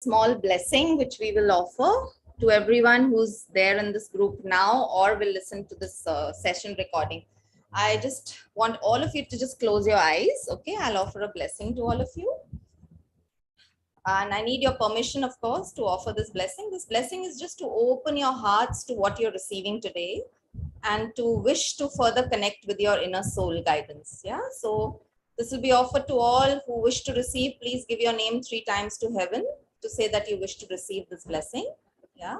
small blessing which we will offer to everyone who's there in this group now or will listen to this session recording. I just want all of you to just close your eyes. Okay, I'll offer a blessing to all of you. And I need your permission, of course, to offer this blessing. This blessing is just to open your hearts to what you're receiving today and to wish to further connect with your inner soul guidance. Yeah, so this will be offered to all who wish to receive. Please give your name 3 times to heaven to say that you wish to receive this blessing. Yeah.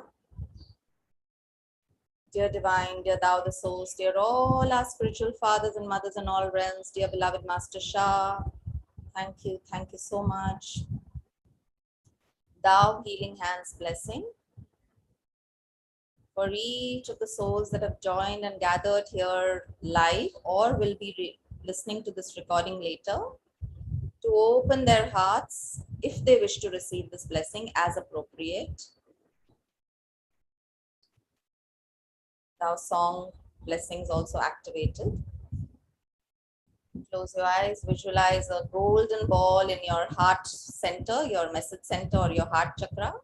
Dear Divine, dear Thou the Souls, dear all our spiritual fathers and mothers in all realms, dear beloved Master Shah, thank you so much. Thou healing hands blessing for each of the souls that have joined and gathered here live or will be listening to this recording later, to open their hearts if they wish to receive this blessing as appropriate. Now song blessings also activated. Close your eyes, visualize a golden ball in your heart center, your message center or your heart chakra.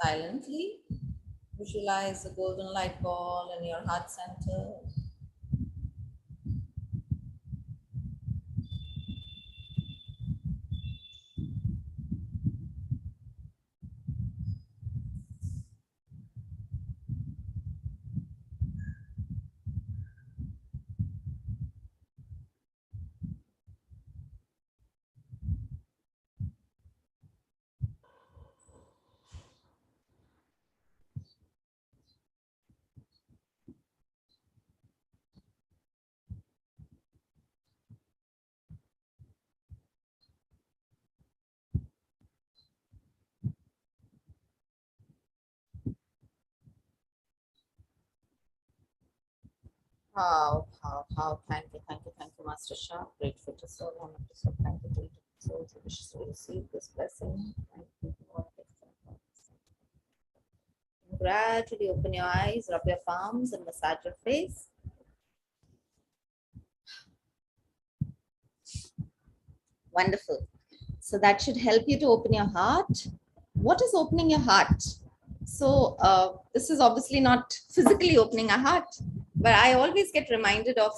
Silently visualize the golden light ball in your heart center. How, thank you, Master Shah. Grateful to so long, so thank you to souls who wish to receive this blessing. Thank you for gradually open your eyes, rub your palms, and massage your face. Wonderful. So that should help you to open your heart. What is opening your heart? So this is obviously not physically opening a heart, but I always get reminded of,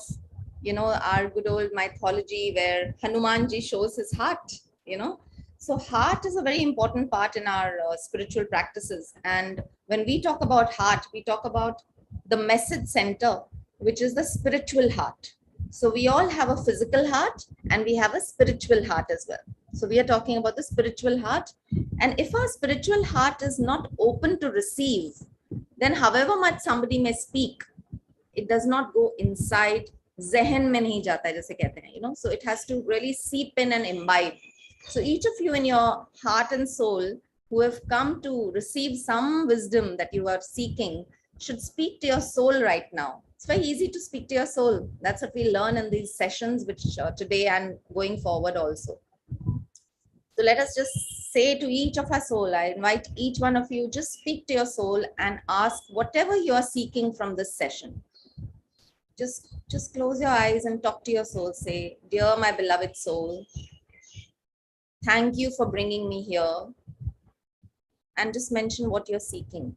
you know, our good old mythology where Hanumanji shows his heart, you know. So heart is a very important part in our spiritual practices. And when we talk about heart, we talk about the message center, which is the spiritual heart. So we all have a physical heart and we have a spiritual heart as well. So we are talking about the spiritual heart. And if our spiritual heart is not open to receive, then however much somebody may speak, it does not go inside. Zehen mein nahi jata hai, jaise kehte hain, you know. So it has to really seep in and imbibe. So each of you in your heart and soul who have come to receive some wisdom that you are seeking should speak to your soul right now. It's very easy to speak to your soul. That's what we learn in these sessions, which today and going forward also. So let us just say to each of our soul, I invite each one of you, just speak to your soul and ask whatever you are seeking from this session. Just close your eyes and talk to your soul. Say, dear my beloved soul, thank you for bringing me here. And just mention what you're seeking.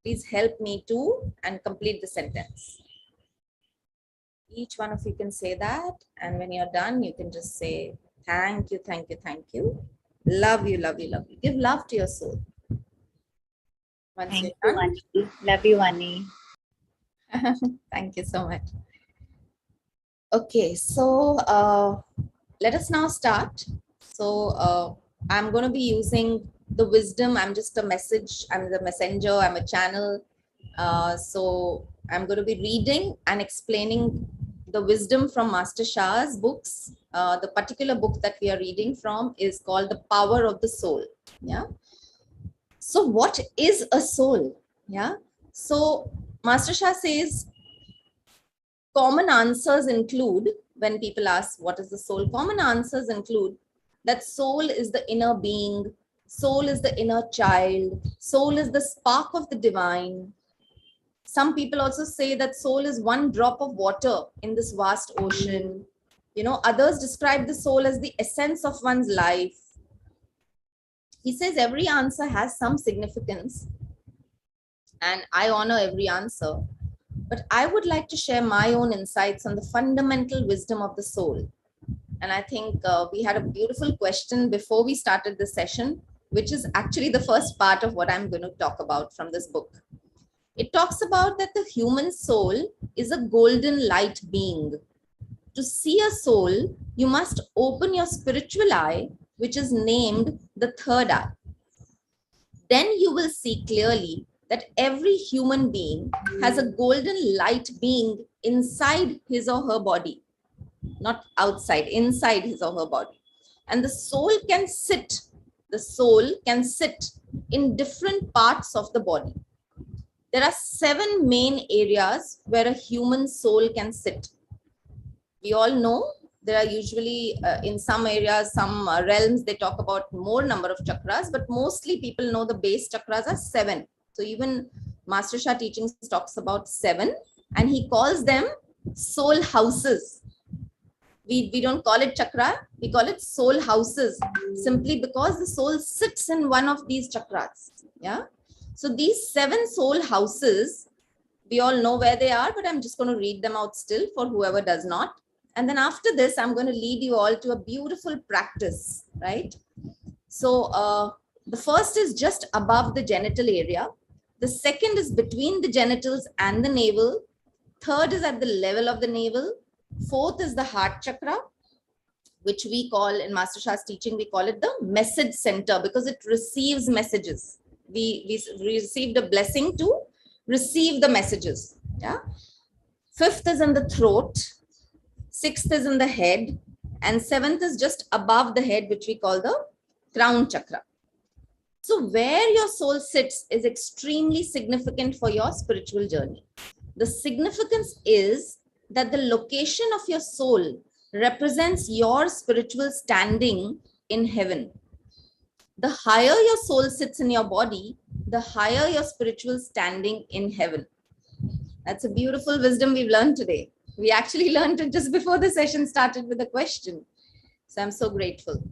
Please help me to, and complete the sentence. Each one of you can say that. And when you're done, you can just say, thank you, thank you, thank you. Love you, love you, love you. Give love to your soul. Once Thank you're you, done, Vani. Love you, Vani. thank you so much. Okay, so let us now start. So I'm going to be using the wisdom. I'm just a message. I'm the messenger. I'm a channel. So I'm going to be reading and explaining the wisdom from Master Shah's books. The particular book that we are reading from is called The Power of the Soul. Yeah. So what is a soul? Yeah. So Master Shah says, common answers include, when people ask what is the soul, common answers include that soul is the inner being, soul is the inner child, soul is the spark of the divine. Some people also say that soul is one drop of water in this vast ocean. You know, others describe the soul as the essence of one's life. He says every answer has some significance, and I honor every answer. But I would like to share my own insights on the fundamental wisdom of the soul. And I think we had a beautiful question before we started the session, which is actually the first part of what I'm going to talk about from this book. It talks about that the human soul is a golden light being. To see a soul, you must open your spiritual eye, which is named the third eye. Then you will see clearly that every human being has a golden light being inside his or her body, not outside, inside his or her body. And the soul can sit in different parts of the body. There are 7 main areas where a human soul can sit. We all know there are usually in some areas, some realms, they talk about more number of chakras, but mostly people know the base chakras are 7. So even Master Shah teachings talks about 7, and he calls them soul houses. We don't call it chakra, we call it soul houses, simply because the soul sits in one of these chakras. Yeah. So these 7 soul houses, we all know where they are, but I'm just going to read them out still for whoever does not. And then after this, I'm going to lead you all to a beautiful practice, right? So the first is just above the genital area. The second is between the genitals and the navel. Third is at the level of the navel. Fourth is the heart chakra, which we call, in Master Shah's teaching, we call it the message center, because it receives messages. We received a blessing to receive the messages. Yeah. Fifth is in the throat. Sixth is in the head. And seventh is just above the head, which we call the crown chakra. So where your soul sits is extremely significant for your spiritual journey. The significance is that the location of your soul represents your spiritual standing in heaven. The higher your soul sits in your body, the higher your spiritual standing in heaven. That's a beautiful wisdom we've learned today. We actually learned it just before the session started with a question. So I'm so grateful.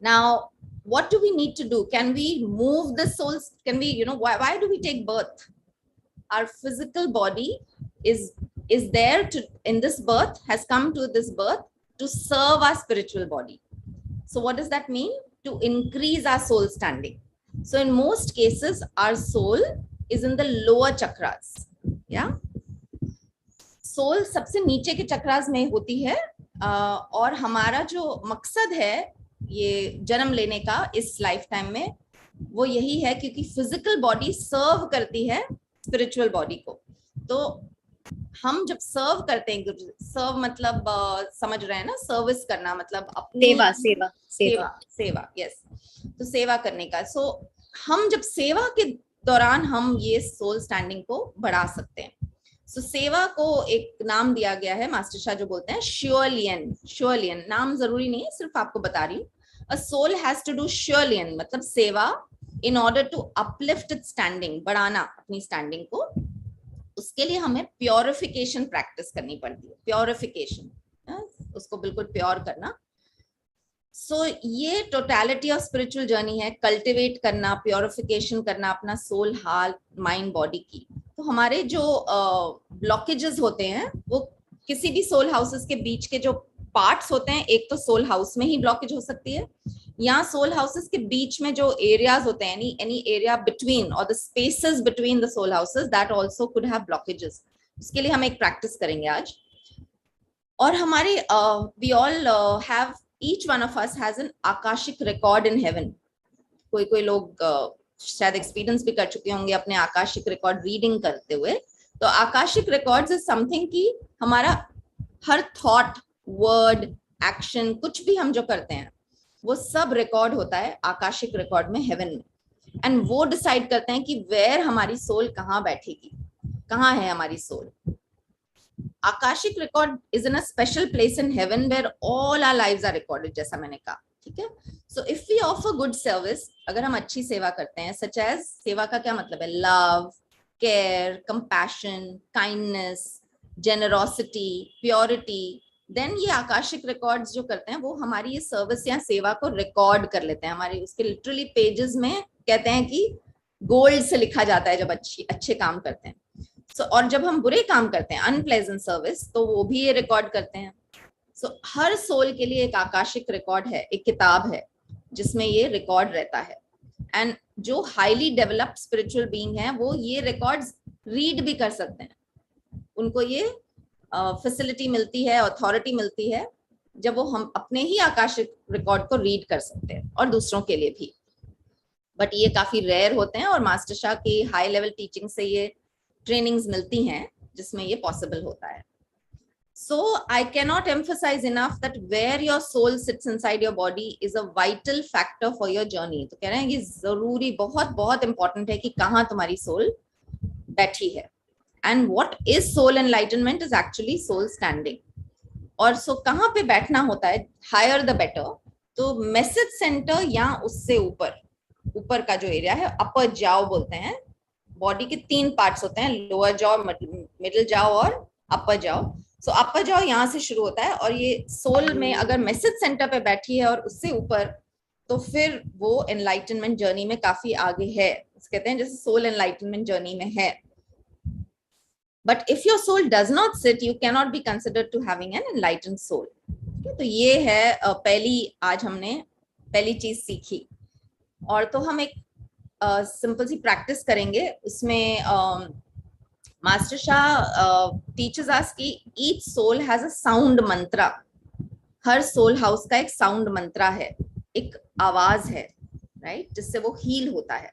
Now, what do we need to do? Can we move the souls? Can we, why do we take birth? Our physical body is there to, in this birth, has come to this birth to serve our spiritual body. So what does that mean? To increase our soul standing. So in most cases, our soul is in the lower chakras. Yeah. Soul सबसे नीचे के चक्रास में होती है, और हमारा जो मकसद है ये जन्म लेने का इस लाइफ टाइम में, वो यही है क्योंकि फिजिकल बॉडी सर्व करती है स्पिरिचुअल बॉडी को. तो हम जब सर्व करते हैं, सर्व मतलब समझ रहे हैं ना, सर्विस करना मतलब अपनी सेवा सेवा सेवा सेवा, यस, तो सेवा करने का। सो हम जब सेवा के दौरान हम ये सोल स्टैंडिंग को बढ़ा सकते हैं। सो सेवा को एक नाम दिया गया है, मास्टर शाह जो बोलते हैं श्योरलियन। श्योरलियन नाम जरूरी नहीं है, सिर्फ आपको बता रही हूँ। A soul has to do श्योरलियन मतलब सेवा in order to uplift its standing, बढ़ाना अपनी स्टैंडिंग को। उसके लिए हमें प्योरिफिकेशन प्रैक्टिस करनी पड़ती है, प्योरिफिकेशन, उसको बिल्कुल प्योर करना। सो ये टोटलिटी ऑफ स्पिरिचुअल जर्नी है, कल्टिवेट करना, प्योरिफिकेशन करना अपना सोल, हार्ट, माइंड, बॉडी की। तो हमारे जो ब्लॉकेजेस होते हैं वो किसी भी सोल हाउसेस के बीच के जो पार्ट्स होते हैं, एक तो सोल हाउस में ही ब्लॉकेज हो सकती है, या सोल हाउसेस के बीच में जो एरियाज होते हैं, एनी एरिया बिटवीन और the spaces between the soul houses, that also could have blockages. उसके लिए हम एक प्रैक्टिस करेंगे आज। और हमारे we all have, each one of us has an akashic record in heaven. कोई कोई लोग शायद एक्सपीरियंस भी कर चुके होंगे अपने आकाशिक रिकॉर्ड रीडिंग करते हुए। तो आकाशिक रिकॉर्ड्स इज समथिंग कि हमारा हर थॉट, वर्ड, एक्शन, कुछ भी हम जो करते हैं वो सब रिकॉर्ड होता है आकाशिक रिकॉर्ड में, हेवन में। एंड वो डिसाइड करते हैं कि वेयर हमारी सोल कहाँ बैठेगी, कहाँ है हमारी soul. Akashic record is in a special place in heaven where all our lives are recorded, जैसा मैंने कहा, ठीक है। So if we offer good service, अगर हम अच्छी सेवा करते हैं, सच एज, सेवा का क्या मतलब है, love, care, compassion, kindness, generosity, purity, then ये आकाशिक रिकॉर्ड्स जो करते हैं वो हमारी ये सर्विस या सेवा को रिकॉर्ड कर लेते हैं। हमारे उसके लिटरली पेजेस में कहते हैं कि गोल्ड से लिखा जाता है जब अच्छे काम करते हैं। So, और जब हम बुरे काम करते हैं, अनप्लेजेंट सर्विस, तो वो भी ये रिकॉर्ड करते हैं। सो हर सोल के लिए एक आकाशिक रिकॉर्ड है, एक किताब है जिसमें ये रिकॉर्ड रहता है। एंड जो हाईली डेवलप्ड स्पिरिचुअल बीइंग है वो ये रिकॉर्ड्स रीड भी कर सकते हैं। उनको ये फैसिलिटी मिलती है, अथॉरिटी मिलती है, जब वो हम अपने ही आकाशिक रिकॉर्ड को रीड कर सकते हैं और दूसरों के लिए भी। बट ये काफी रेयर होते हैं और मास्टर शाह की हाई लेवल टीचिंग से ये ट्रेनिंग्स मिलती हैं जिसमें ये पॉसिबल होता है। So I cannot emphasize enough that where your soul sits inside your body is a vital factor for your journey. तो कह रहे हैं ये जरूरी, बहुत बहुत इंपॉर्टेंट है कि कहाँ तुम्हारी सोल बैठी है। And what is soul enlightenment is actually soul standing. और सो कहाँ पे बैठना होता है, हायर द बेटर। तो मैसेज सेंटर या उससे ऊपर, ऊपर का जो एरिया है, अपर जाओ बोलते हैं। बॉडी के 3 पार्ट्स होते हैं, लोअर जाओ, मिडिल जाओ और अपर जाओ। सो अपर जाओ यहाँ से शुरू होता है, और ये सोल में अगर मैसेज सेंटर पे बैठी है और उससे ऊपर, तो फिर वो एनलाइटनमेंट जर्नी में काफी आगे है। कहते हैं जैसे सोल एनलाइटनमेंट जर्नी में है। But if your soul does not sit, you cannot be considered to having an enlighten soul. तो ये है पहली, आज हमने पहली चीज सीखी। और तो हम एक सिंपल सी प्रैक्टिस करेंगे। उसमें मास्टर शाह टीचर्स अस कि each soul has a sound mantra. हर सोल हाउस का एक साउंड मंत्रा है, एक आवाज है, राइट, जिससे वो हील होता है।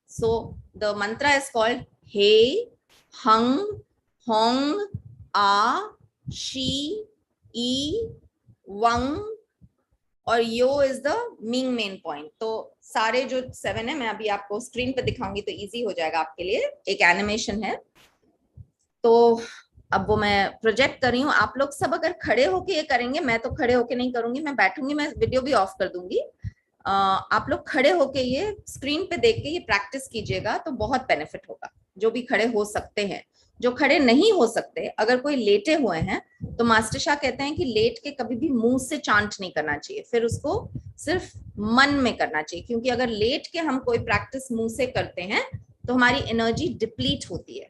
So the mantra is called हे, हंग, होंग, आ, शी, ई, वंग और यो is the meaning main point. तो सारे जो 7 है, मैं अभी आपको स्क्रीन पे दिखाऊंगी तो इजी हो जाएगा आपके लिए। एक एनिमेशन है, तो अब वो मैं प्रोजेक्ट कर रही हूँ। आप लोग सब अगर खड़े होके ये करेंगे, मैं तो खड़े होके नहीं करूंगी, मैं बैठूंगी, मैं वीडियो भी ऑफ कर दूंगी। आप लोग खड़े होके ये स्क्रीन पे देख के ये प्रैक्टिस कीजिएगा तो बहुत बेनिफिट होगा। जो भी खड़े हो सकते हैं, जो खड़े नहीं हो सकते, अगर कोई लेटे हुए हैं, तो मास्टर शाह कहते हैं कि लेट के कभी भी मुंह से चांट नहीं करना चाहिए, फिर उसको सिर्फ मन में करना चाहिए। क्योंकि अगर लेट के हम कोई प्रैक्टिस मुंह से करते हैं तो हमारी एनर्जी डिप्लीट होती है।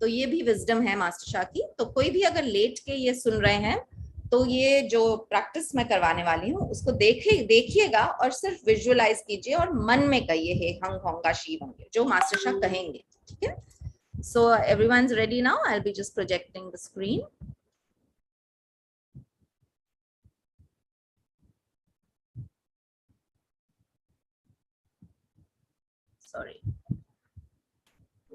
तो ये भी विजडम है मास्टर शाह की। तो कोई भी अगर लेट के ये सुन रहे हैं, तो ये जो प्रैक्टिस मैं करवाने वाली हूँ उसको देखिएगा और सिर्फ विजुअलाइज कीजिए और मन में कहिए हे, हंग, होंगा, शी, होंगे, जो मास्टर शाह कहेंगे, ठीक है। So everyone's ready now. I'll be just projecting the screen. Sorry.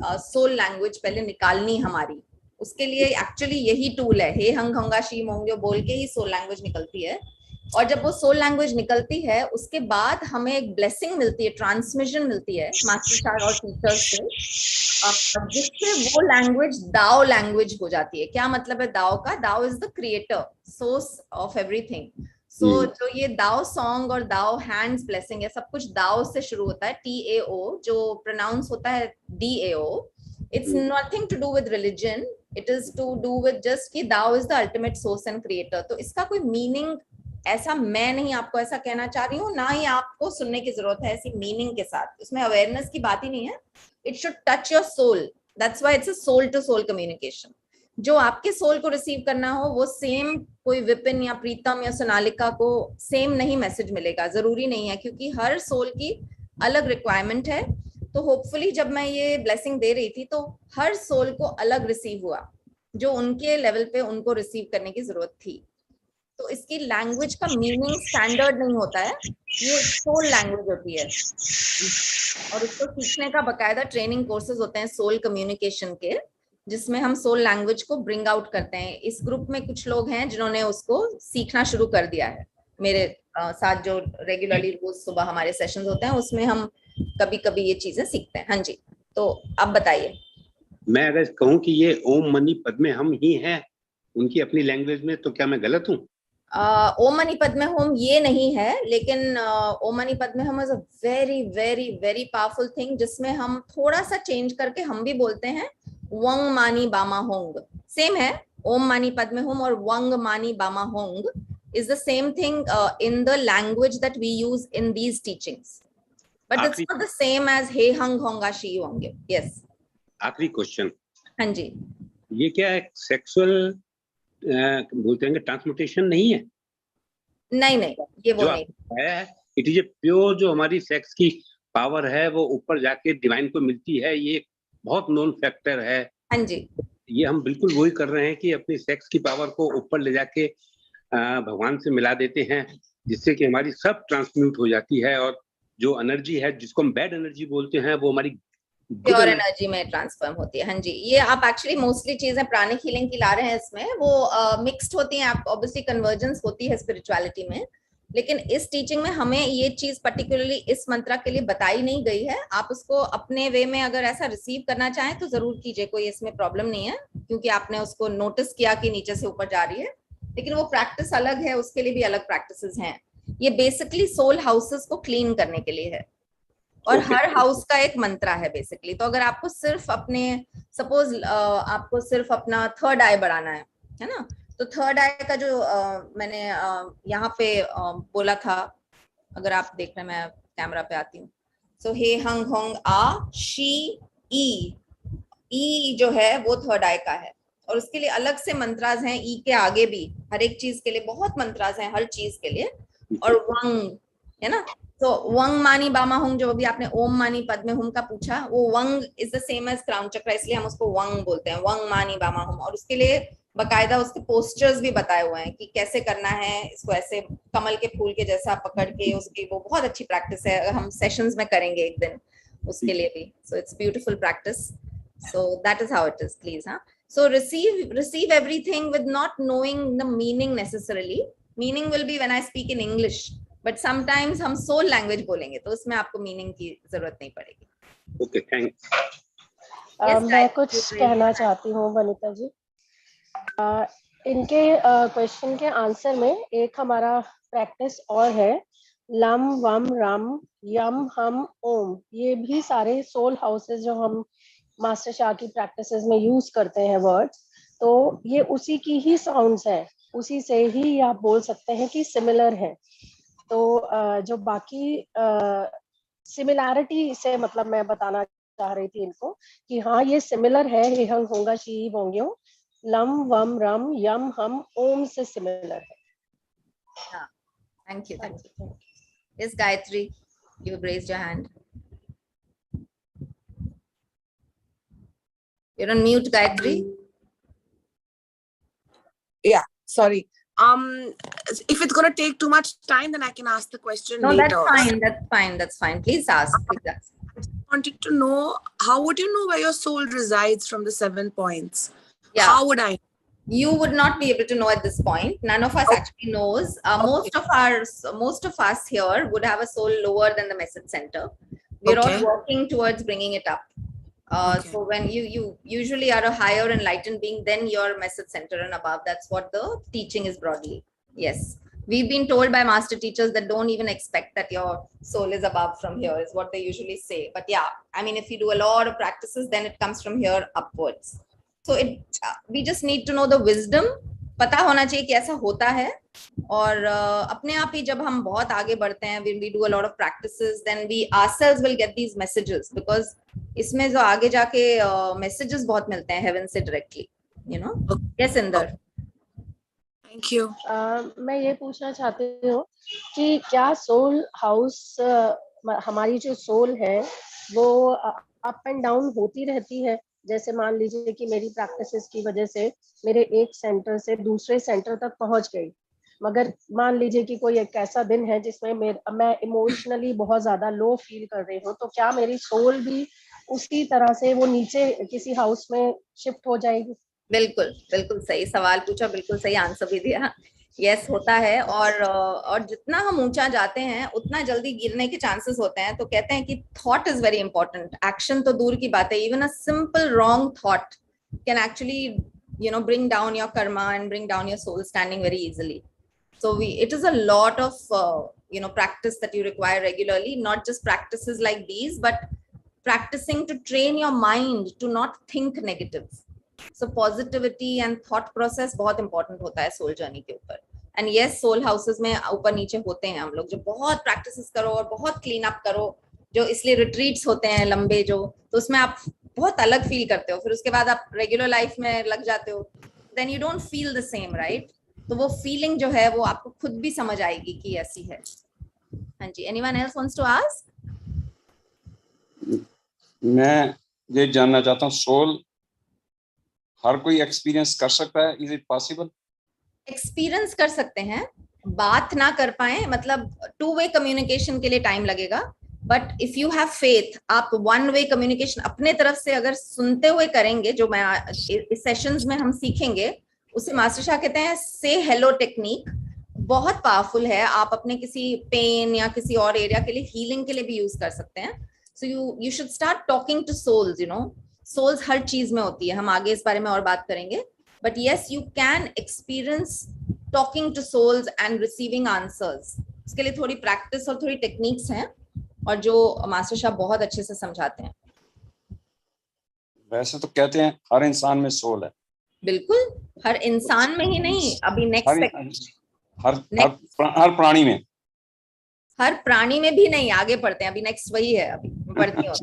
Soul language पहले निकालनी हमारी, उसके लिए एक्चुअली यही टूल है, हे हंग हंगा शी मोंग्यो बोल के ही सोल लैंग्वेज निकलती है। और जब वो सोल लैंग्वेज निकलती है उसके बाद हमें एक ब्लेसिंग मिलती है, ट्रांसमिशन मिलती है मास्टर शाह और टीचर्स से, जिससे वो लैंग्वेज दाओ लैंग्वेज हो जाती है। क्या मतलब है दाओ का? Dao is the creator, source of everything. So जो ये दाओ सॉन्ग और दाओ हैंड्स ब्लेसिंग है, सब कुछ दाओ से शुरू होता है, TAO, जो प्रोनाउंस होता है DAO। It's nothing to do with religion, it is to do with just कि Dao is the ultimate source and creator. तो इसका कोई मीनिंग ऐसा मैं नहीं आपको ऐसा कहना चाह रही हूँ, ना ही आपको सुनने की जरूरत है ऐसी मीनिंग के साथ, उसमें अवेयरनेस की बात ही नहीं है। It should touch your soul, that's why it's a soul to soul communication. जो आपके सोल को रिसीव करना हो वो सेम कोई विपिन या प्रीतम या सोनालिका को सेम नहीं मैसेज मिलेगा, जरूरी नहीं है, क्योंकि हर सोल की अलग रिक्वायरमेंट है। तो होपफुली जब मैं ये ब्लेसिंग दे रही थी तो हर सोल को अलग रिसीव हुआ, जो उनके लेवल पे उनको रिसीव करने की जरूरत थी। तो इसकी लैंग्वेज का मीनिंग स्टैंडर्ड नहीं होता है, ये सोल लैंग्वेज होती है, और इसको सीखने का बकायदा ट्रेनिंग कोर्सेज होते हैं सोल कम्युनिकेशन के, जिसमें हम सोल लैंग्वेज को ब्रिंग आउट करते हैं। इस ग्रुप में कुछ लोग हैं जिन्होंने उसको सीखना शुरू कर दिया है, मेरे साथ जो रेगुलरली रोज सुबह हमारे सेशंस होते हैं उसमें हम कभी कभी ये चीजें सीखते हैं। हाँ जी, तो अब बताइए। मैं अगर कहूँ कि ये ओम मनी पद्मे हम ही हैं उनकी अपनी लैंग्वेज में, तो क्या मैं गलत हूँ? ओम मनी पद्मे होम ये नहीं है, लेकिन ओम मनी पद्मे होम is a very very very powerful thing, जिसमें हम थोड़ा सा चेंज करके हम भी बोलते हैं वंग मानी बामा होंग। सेम है, ओम मानी पद्मे होम और वंग मानी बामा Hong is the same thing in the language that we use in these teachings, but it's not the same as he hung honga she honge. Yes, आखिरी क्वेश्चन। हाँ जी, ये क्या है, सेक्सुअल बोलते हैं ट्रांसमुटेशन नहीं है? नहीं नहीं, ये वो नहीं है, इट इज ए प्योर, जो हमारी सेक्स की पावर है वो ऊपर जाके डिवाइन को मिलती है, ये बहुत नोन फैक्टर है। हाँ जी, ये हम बिल्कुल वही कर रहे हैं कि अपनी सेक्स की पावर को ऊपर ले जाके भगवान से मिला देते हैं, जिससे कि हमारी सब ट्रांसम्यूट हो जाती है, और जो एनर्जी है जिसको हम बैड एनर्जी बोलते हैं वो हमारी प्योर एनर्जी में ट्रांसफॉर्म होती है। हाँ जी, ये आप एक्चुअली मोस्टली चीजें प्राणिक हीलिंग की ला रहे हैं, इसमें वो मिक्स्ड होती हैं, आप ऑब्वियसली कन्वर्जेंस होती है स्पिरिचुअलिटी में, लेकिन इस टीचिंग में हमें ये चीज पर्टिकुलरली इस मंत्रा के लिए बताई नहीं गई है। आप उसको अपने वे में अगर ऐसा रिसीव करना चाहें तो जरूर कीजिए, कोई इसमें प्रॉब्लम नहीं है, क्योंकि आपने उसको नोटिस किया कि नीचे से ऊपर जा रही है, लेकिन वो प्रैक्टिस अलग है, उसके लिए भी अलग प्रैक्टिसेस हैं। ये बेसिकली सोल हाउसेस को क्लीन करने के लिए है, और हर हाउस का एक मंत्रा है बेसिकली। तो अगर आपको सिर्फ अपने सपोज आपको सिर्फ अपना थर्ड आई बढ़ाना है ना, तो थर्ड आई का जो मैंने यहाँ पे बोला था, अगर आप देख रहे हैं, मैं कैमरा पे आती हूँ। सो हे हंग होंग आ शी ई जो है वो थर्ड आई का है, और उसके लिए अलग से मंत्रास हैं, ई के आगे भी हर एक चीज के लिए बहुत मंत्रास हैं, हर चीज के लिए। और वंग है ना, तो वंग मानी बामा होंग, जो अभी आपने ओम मानी पद्मे होम का पूछा, वो वंग is the same as crown chakra, इसलिए हम उसको वंग बोलते हैं, वंग मानी बामा होम। और उसके लिए बकायदा उसके पोस्टर्स भी बताए हुए हैं कि कैसे करना है इसको, ऐसे कमल के फूल के जैसा पकड़ के, उसकी वो बहुत अच्छी प्रैक्टिस है, हम सेशंस में करेंगे एक दिन उसके लिए भी। So it's beautiful practice, so that is how it is, please. So receive everything with not knowing the meaning necessarily. Meaning will be when I speak in English, but sometimes हम soul language बोलेंगे तो उसमें आपको meaning की जरूरत नहीं पड़ेगी। Okay, thanks. मैं कुछ कहना चाहती हूँ वनिता जी। इनके क्वेश्चन के आंसर में एक हमारा प्रैक्टिस और है, लम वम रम यम हम ओम। ये भी सारे सोल हाउसेस जो हम मास्टर शाह की प्रैक्टिसेस में यूज करते हैं वर्ड्स, तो ये उसी की ही साउंड्स हैं, उसी से ही आप बोल सकते हैं कि सिमिलर है। तो जो बाकी सिमिलैरिटी से मतलब मैं बताना चाह रही थी इनको कि हाँ ये सिमिलर है, हे हंग होंगा शी बोंग्यो, लम वम रम यम हम ओम से सिमिलर है। Thank you, thank you. Yes, Gayatri, you have raised your hand. You're on mute, Gayatri. Yeah, sorry. If it's gonna take too much time, then I can ask the question no, later. That's fine. That's fine. That's fine. Please ask. Please ask. wanted to know, how would you know where your soul resides from the 7 points? Yeah. How would I? You would not be able to know at this point. None of us actually knows. Most of us here would have a soul lower than the message center. We're all working towards bringing it up. So when you usually are a higher enlightened being, then your message center and above. That's what the teaching is broadly. Yes. We've been told by master teachers that don't even expect that your soul is above from here, is what they usually say. But yeah, I mean, if you do a lot of practices, then it comes from here upwards. So we just need to know the wisdom. पता होना चाहिए कि ऐसा होता है. और अपने आप ही जब हम बहुत आगे बढ़ते हैं, when we do a lot of practices, then we ourselves will get these messages, because इसमें जो आगे जाके messages बहुत मिलते हैं heaven से directly, you know. Yes, Inder. Thank you. मैं ये पूछना चाहती हूँ कि क्या सोल हाउस, हमारी जो सोल है वो अप एंड डाउन होती रहती है? जैसे मान लीजिए कि मेरी प्रैक्टिसेस की वजह से मेरे एक सेंटर से दूसरे सेंटर तक पहुंच गई, मगर मान लीजिए कि कोई एक ऐसा दिन है जिसमें मैं इमोशनली बहुत ज्यादा लो फील कर रही हूँ, तो क्या मेरी सोल भी उसी तरह से वो नीचे किसी हाउस में शिफ्ट हो जाएगी? बिल्कुल बिल्कुल सही सवाल पूछा, बिल्कुल सही आंसर भी दिया. यस, होता है. और जितना हम ऊंचा जाते हैं उतना जल्दी गिरने के चांसेस होते हैं. तो कहते हैं कि thought is very important. Action तो दूर की बात है, even a simple wrong thought can actually bring down your karma and bring down your soul standing very easily. So it is a lot of practice that you require regularly, not just practices like these, but practicing to train your mind to not think negative. So positivity and thought process बहुत important होता है soul journey के ऊपर. And yes, soul houses में ऊपर नीचे होते हैं हम लोग, जो बहुत practices करो और बहुत clean up करो, जो इसलिए retreats होते हैं लंबे, जो तो उसमें आप बहुत अलग feel करते हो. फिर उसके बाद आप regular life में लग जाते हो, then you don't feel the same, right? तो वो feeling जो है वो आपको खुद भी समझ आएगी कि ऐसी है. हाँ जी, anyone else wants to ask? मैं ये जानना चाहता हूँ, सोल हर कोई एक्सपीरियंस कर सकता है? Is it possible? एक्सपीरियंस कर सकते हैं, बात ना कर पाए, मतलब टू वे कम्युनिकेशन के लिए टाइम लगेगा. But if you have faith, आप वन वे कम्युनिकेशन अपने तरफ से अगर सुनते हुए करेंगे, जो मैं इस सेशंस में हम सीखेंगे, उसे मास्टर शाह कहते हैं से हेलो टेक्निक. बहुत पावरफुल है. आप अपने किसी पेन या किसी और एरिया के लिए हीलिंग के लिए भी यूज कर सकते हैं. So you should start talking to souls. Souls हर चीज में होती है, हम आगे इस बारे में और बात करेंगे. But yes, you can experience talking to souls and receiving answers. इसके लिए थोड़ी प्रैक्टिस और थोड़ी टेक्निक्स हैं, और जो मास्टर शाह बहुत अच्छे से समझाते हैं. वैसे तो कहते हैं हर इंसान में सोल है. बिल्कुल, हर इंसान में ही नहीं, अभी नेक्स्ट हर प्राणी में. हर प्राणी में भी नहीं, आगे पढ़ते हैं, अभी नेक्स्ट वही है, अभी पढ़ती हूँ.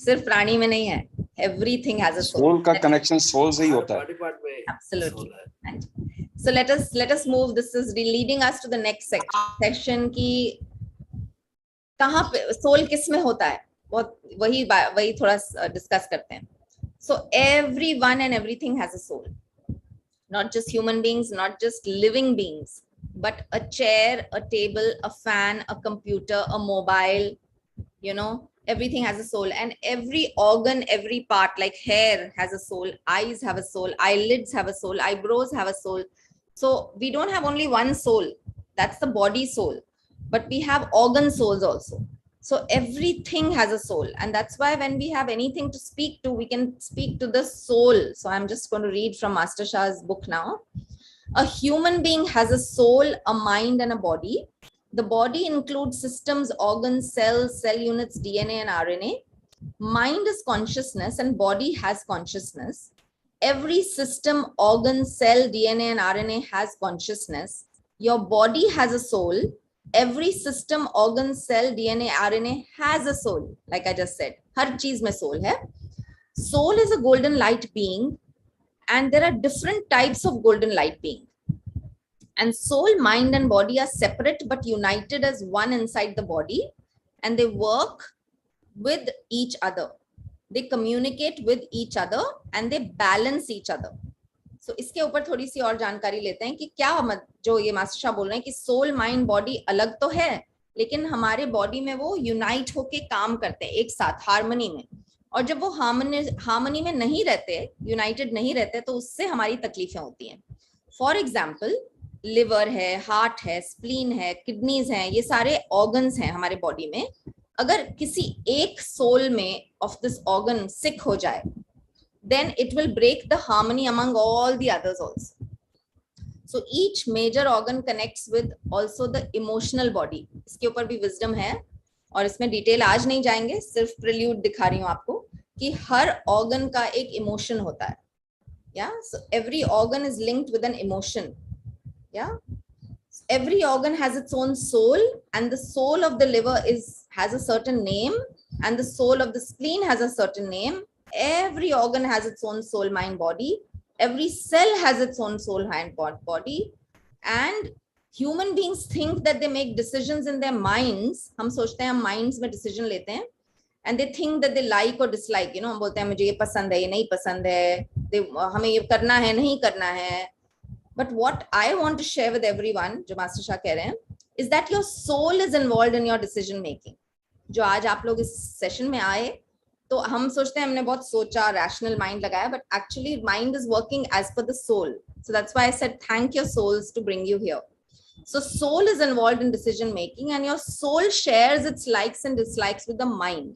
सिर्फ प्राणी में नहीं है, everything has a soul. Soul का कनेक्शन सोल से ही होता है. Absolutely. So let us move. This is leading us to the next section की कहाँ पे सोल किस में होता है, बहुत वही थोड़ा डिस्कस करते हैं. So everyone and everything has a soul, not just human beings, not just living beings, but a chair, a table, a fan, a computer, a mobile, everything has a soul. And every organ, every part, like hair has a soul, eyes have a soul, eyelids have a soul, eyebrows have a soul. So we don't have only one soul, that's the body soul, but we have organ souls also. So everything has a soul, and that's why when we have anything to speak to, we can speak to the soul. So I'm just going to read from Master Shah's book now. A human being has a soul, a mind, and a body. The body includes systems, organs, cells, cell units, DNA, and RNA. Mind is consciousness, and body has consciousness. Every system, organ, cell, DNA, and RNA has consciousness. Your body has a soul. Every system, organ, cell, DNA, RNA has a soul. Like I just said, हर चीज में soul है. Soul is a golden light being, and there are different types of golden light being. And soul, mind, and body are separate but united as one inside the body, and they work with each other. They communicate with each other and they balance each other. So इसके ऊपर थोड़ी सी और जानकारी लेते हैं कि क्या जो ये मास्टर शाह बोल रहे हैं कि सोल, माइंड, बॉडी अलग तो है, लेकिन हमारे बॉडी में वो यूनाइट होके काम करते हैं एक साथ हार्मनी में, और जब वो हार्मनी में नहीं रहते, यूनाइटेड नहीं रहते, तो उससे हमारी तकलीफें होती हैं। फॉर एग्जाम्पल लिवर है, हार्ट है, स्प्लीन है, किडनीज हैं, ये सारे ऑर्गन्स हैं हमारे बॉडी में। अगर किसी एक सोल में ऑफ दिस ऑर्गन सिक हो जाए, then it will break the harmony among all the others also. So each major organ connects with also the emotional body. इसके ऊपर भी wisdom है, और इसमें डिटेल आज नहीं जाएंगे, सिर्फ प्रिल्यूड दिखा रही हूँ आपको कि हर ऑर्गन का एक इमोशन होता है. Yeah, so every organ is linked with an emotion. Yeah, every organ has its own soul, and the soul of the liver has a certain name, and the soul of the spleen has a certain name. Every organ has its own soul, mind, body. Every cell has its own soul, mind, body. And human beings think that they make decisions in their minds. हम सोचते हैं हम minds में decision लेते हैं, and they think that they like or dislike. You know, हम बोलते हैं मुझे ये पसंद है, ये नहीं पसंद है, हमें ये करना है, नहीं करना है. But what I want to share with everyone, जो मास्टर शाह कह रहे हैं, is that your soul is involved in your decision making. जो आज आप लोग इस सेशन में आए, तो हम सोचते हैं हमने बहुत सोचा, रैशनल माइंड लगाया, but actually mind is working as per the soul. So that's why I said thank your souls to bring you here. So soul is involved in decision making, and your soul shares its likes and dislikes with the mind.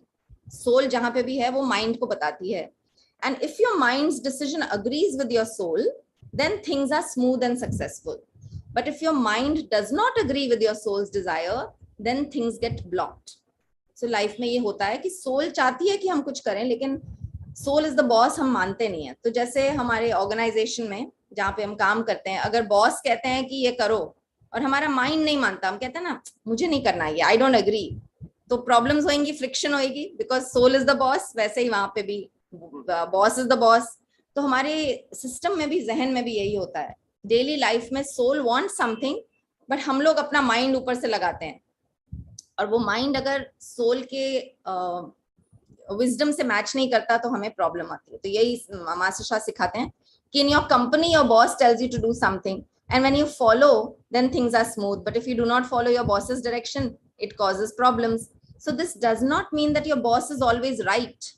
Soul जहाँ पे भी है वो mind को बताती है. And if your mind's decision agrees with your soul, then things are smooth and successful. But if your mind does not agree with your soul's desire, then things get blocked. So life में ये होता है कि soul चाहती है कि हम कुछ करें, लेकिन soul is the boss हम मानते नहीं है. तो जैसे हमारे organization में जहाँ पे हम काम करते हैं, अगर boss कहते हैं कि ये करो और हमारा mind नहीं मानता, हम कहते हैं ना मुझे नहीं करना ये, I don't agree, तो problems होंगी, friction होएगी, because soul is the boss. वैसे ही वहाँ पे भी boss is the boss. तो हमारे सिस्टम में भी, जहन में भी यही होता है. डेली लाइफ में सोल वांट समथिंग, बट हम लोग अपना माइंड ऊपर से लगाते हैं, और वो माइंड अगर सोल के विजडम से मैच नहीं करता तो हमें प्रॉब्लम आती है. तो यही मास्टर शाह सिखाते हैं कि in your company your boss tells you to do something, and when you follow then things are smooth, but if you do not follow your boss's direction it causes problems. So this does not mean that your boss is always right,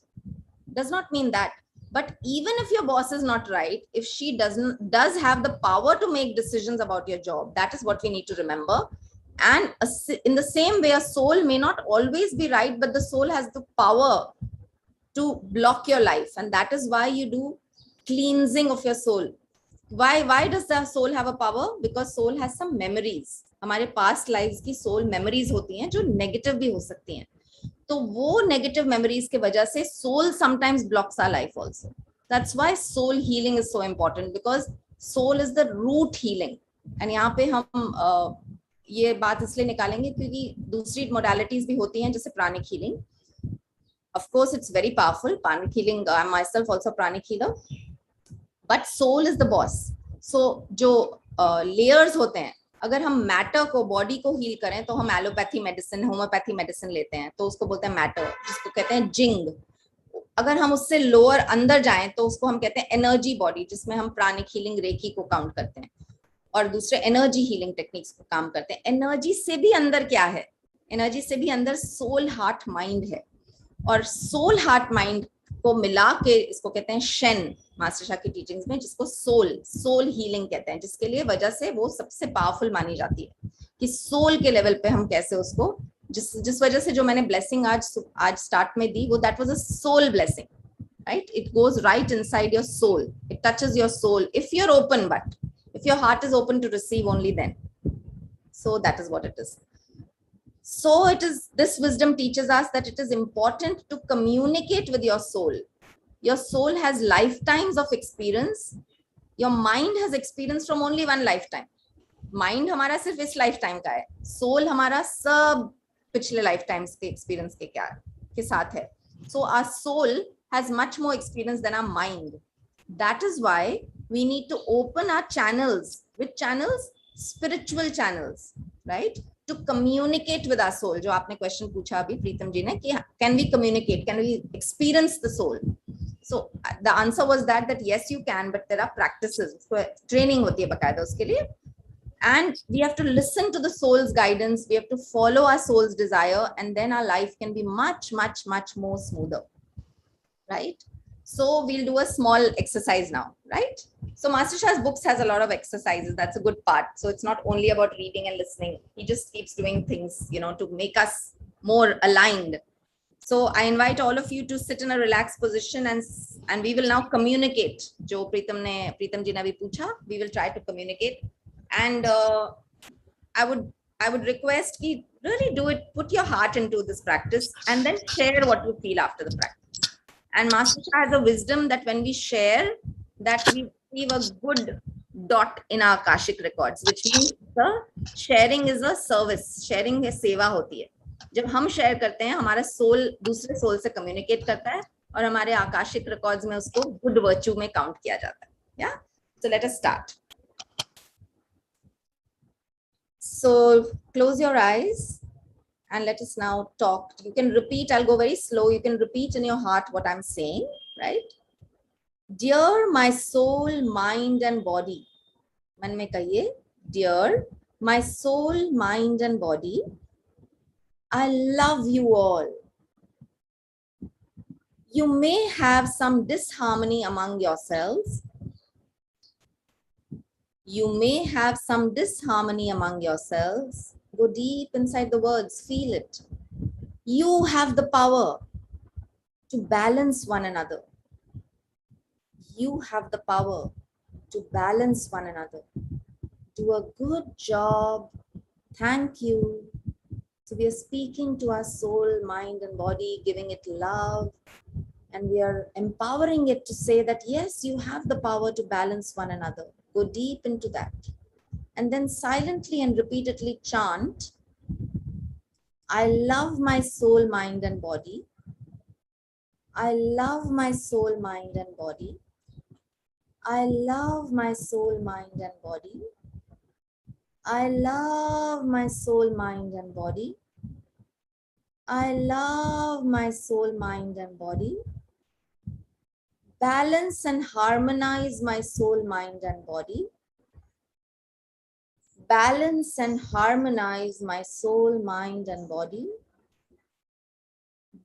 does not mean that. But even if your boss is not right, if she does have the power to make decisions about your job, that is what we need to remember. And in the same way, a soul may not always be right, but the soul has the power to block your life, and that is why you do cleansing of your soul. Why does the soul have a power? Because soul has some memories. हमारे past lives की soul memories होती हैं जो negative भी हो सकती हैं. तो वो नेगेटिव मेमोरीज के वजह से soul sometimes blocks our life also. That's why soul healing is so important, because soul is the root healing. And यहाँ पे हम ये बात इसलिए निकालेंगे क्योंकि दूसरी मोडालिटीज भी होती हैं, जैसे pranic healing. Of course it's very powerful, pranic healing, I am myself also pranic healer, but soul is the boss. So जो लेयर्स होते हैं, अगर हम मैटर को, बॉडी को हील करें तो हम एलोपैथी मेडिसिन, होम्योपैथी मेडिसिन लेते हैं, तो उसको बोलते हैं मैटर, जिसको कहते हैं जिंग. अगर हम उससे लोअर अंदर जाएं तो उसको हम कहते हैं एनर्जी बॉडी, जिसमें हम प्राणिक हीलिंग, रेकी को काउंट करते हैं, और दूसरे एनर्जी हीलिंग टेक्निक्स को काम करते हैं. एनर्जी से भी अंदर क्या है? एनर्जी से भी अंदर सोल, हार्ट, माइंड है, और सोल, हार्ट, माइंड को मिला के इसको कहते हैं शेन, मास्टर शाह की टीचिंग्स में, जिसको सोल हीलिंग कहते हैं, जिसके लिए वजह से वो सबसे पावरफुल मानी जाती है कि सोल के लेवल पे हम कैसे उसको, जिस वजह से जो मैंने ब्लेसिंग आज स्टार्ट में दी, वो that was a soul blessing, right? It goes right inside your soul, it touches your soul if you are open, but if your heart is open to receive only then. So that is what it is. So it is, this wisdom teaches us that it is important to communicate with your soul. Your soul has lifetimes of experience. Your mind has experience from only one lifetime. Mind हमारा सिर्फ इस lifetime का है. Soul हमारा सब पिछले lifetimes के experience के साथ है. So our soul has much more experience than our mind. That is why we need to open our channels. Which channels? Spiritual channels, right? To communicate with our soul. जो आपने question पूछा अभी प्रीतम जी ने कि can we communicate? Can we experience the soul? So the answer was that yes you can, but there are practices. So training होती है बकायदा उसके लिए. And we have to listen to the soul's guidance. We have to follow our soul's desire, and then our life can be much, much, much more smoother, right? So we'll do a small exercise now, right? So Master Shah's books has a lot of exercises. That's a good part. So it's not only about reading and listening. He just keeps doing things, to make us more aligned. So I invite all of you to sit in a relaxed position, and we will now communicate. Jo Pritam ji ne bhi pucha, we will try to communicate. And I would request you really do it, put your heart into this practice, and then share what you feel after the practice. And Master Shah has a wisdom that when we share, that we leave a good dot in our Akashic records, which means the sharing is a service. Sharing is seva hoti hai. जब हम share करते हैं, हमारा soul दूसरे soul से communicate करता है और हमारे आकाशिक रिकॉर्ड्स में उसको गुड वर्च्यू में काउंट किया जाता है. Yeah, so let us start. So close your eyes and let us now talk. You can repeat. I'll go very slow. You can repeat in your heart what I'm saying, right? Dear my soul, mind and body. मन में कहिए, dear my soul, mind and body, I love you all. You may have some disharmony among yourselves. You may have some disharmony among yourselves. Go deep inside the words, feel it. You have the power to balance one another. You have the power to balance one another. Do a good job. Thank you. So we are speaking to our soul, mind and body, giving it love. And we are empowering it to say that, yes, you have the power to balance one another. Go deep into that. And then silently and repeatedly chant, I love my soul, mind and body. I love my soul, mind and body. I love my soul, mind and body. I love my soul, mind and body. I love my soul, mind and body. Balance and harmonize my soul, mind and body. Balance and harmonize my soul, mind and body.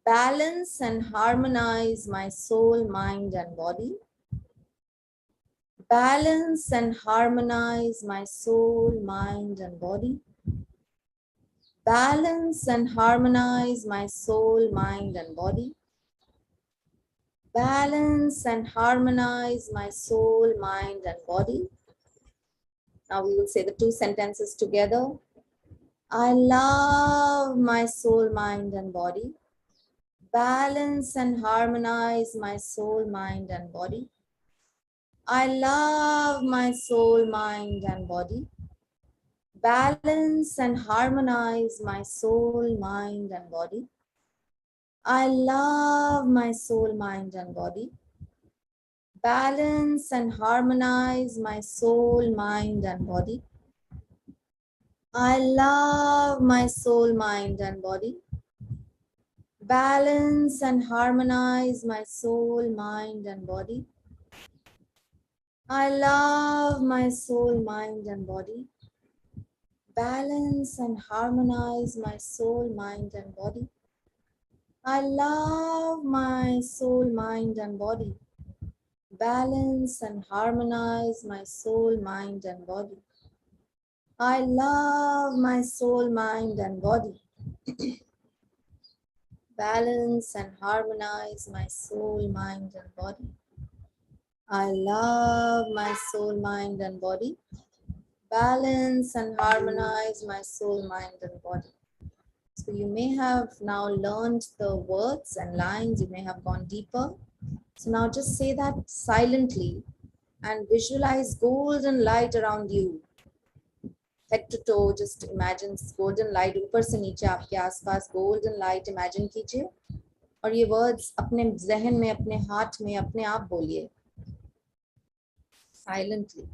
Balance and harmonize my soul, mind and body. Balance and harmonize my soul, mind and body. Balance and harmonize my soul, mind and body. Balance and harmonize my soul, mind and body. Now we will say the two sentences together. I love my soul, mind and body. Balance and harmonize my soul, mind and body. I love my soul, mind and body. Balance and harmonize my soul, mind and body. I love my soul, mind and body. Balance and harmonize my soul, mind and body. I love my soul, mind and body. Balance and harmonize my soul, mind and body. I love my soul, mind and body. Balance and harmonize my soul, mind and body. I love my soul, mind and body. Balance and harmonize my soul, mind and body. I love my soul, mind and body. Balance and harmonize my soul, mind and body. I love my soul, mind and body. Balance and harmonize my soul, mind and body. So you may have now learned the words and lines, you may have gone deeper. So now just say that silently and visualize golden light around you. Head to toe, just imagine golden light, ऊपर से नीचे आपके आसपास golden light imagine कीजिए और ये words अपने जहन में, अपने हाथ में, अपने आप बोलिए silently.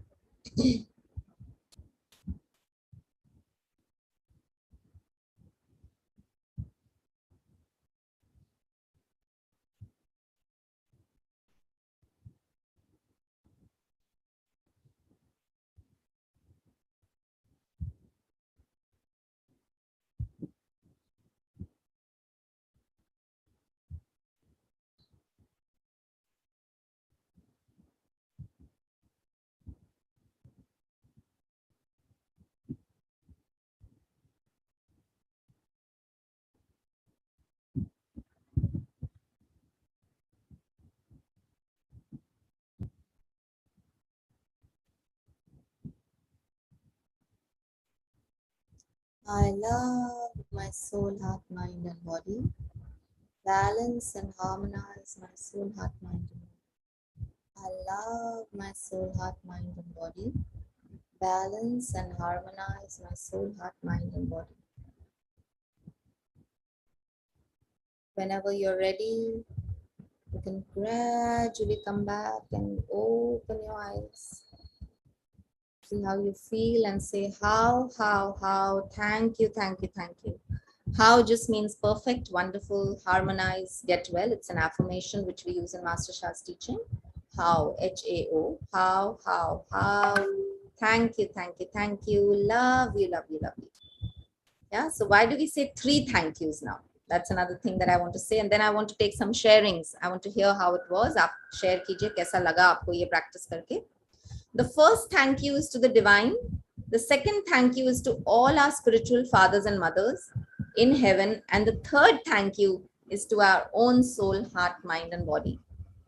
I love my soul, heart, mind, and body. Balance and harmonize my soul, heart, mind, and body. I love my soul, heart, mind, and body. Balance and harmonize my soul, heart, mind, and body. Whenever you're ready, you can gradually come back and open your eyes. See how you feel and say how, thank you, thank you, thank you. How just means perfect, wonderful, harmonize, get well. It's an affirmation which we use in Master Shah's teaching. How, H-A-O, how. Thank you, thank you, thank you. Love you, love you, love you. Yeah, so why do we say 3 thank yous now? That's another thing that I want to say. And then I want to take some sharings. I want to hear how it was. Aap share kijiye, kaisa laga aapko ye practice karke. The first thank you is to the divine. The second thank you is to all our spiritual fathers and mothers in heaven. And the third thank you is to our own soul, heart, mind, and body.